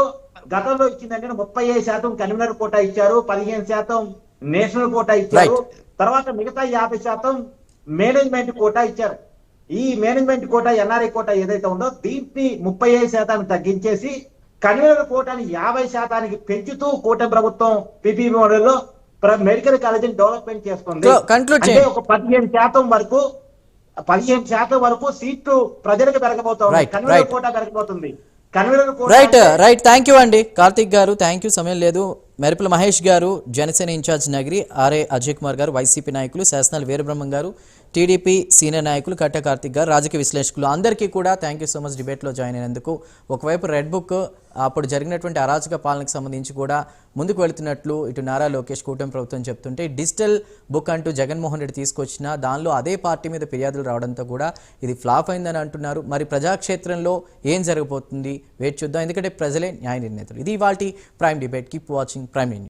గతంలో ఇచ్చిందంటే 35% కన్వీనర్ కోటా ఇచ్చారు, 15% నేషనల్ కోటా ఇచ్చారు, తర్వాత మిగతా 50% మేనేజ్మెంట్ కోటా ఇచ్చారు. ఈ మేనేజ్మెంట్ కోటా ఎన్ఆర్ఐ కోటా ఏదైతే ఉందో దీన్ని 35% తగ్గించేసి కన్వీనర్ కోటాని 50% పెంచుతూ కూటమి ప్రభుత్వం పీపీపీ మోడల్లో మెడికల్ కాలేజీని డెవలప్మెంట్ చేస్తుంది. అంటే ఒక 15% వరకు సీట్లు ప్రజలకు పెరగబోతుంది, కన్వీనర్ కోటా పెరగబోతుంది. రైట్ థ్యాంక్ యూ అండి కార్తిక్ గారు, థ్యాంక్ యూ. సమయం లేదు. మెరుపుల మహేష్ గారు జనసేన ఇన్ఛార్జ్ నగరి, ఆర్ఏ అజయ్ కుమార్ గారు వైసీపీ నాయకులు, శాసనాల వీరబ్రహ్మం గారు టీడీపీ సీనియర్ నాయకులు, కట్ట కార్తిక్ గారు రాజకీయ విశ్లేషకులు, అందరికీ కూడా థ్యాంక్ యూ సో మచ్ డిబేట్లో జాయిన్ అయినందుకు. ఒకవైపు రెడ్ బుక్ అప్పుడు జరిగినటువంటి అరాచక పాలనకు సంబంధించి కూడా ముందుకు వెళుతున్నట్లు ఇటు నారా లోకేష్ కూటమి ప్రభుత్వం చెప్తుంటే, డిజిటల్ బుక్ అంటూ జగన్మోహన్ రెడ్డి తీసుకొచ్చిన దానిలో అదే పార్టీ మీద ఫిర్యాదులు రావడంతో కూడా ఇది ఫ్లాప్ అయిందని అంటున్నారు. మరి ప్రజాక్షేత్రంలో ఏం జరగబోతుంది వేచి చూద్దాం, ఎందుకంటే ప్రజలే న్యాయ నిర్ణేతలు. ఇది ఇవాల్టి prime debate. Keep watching prime news.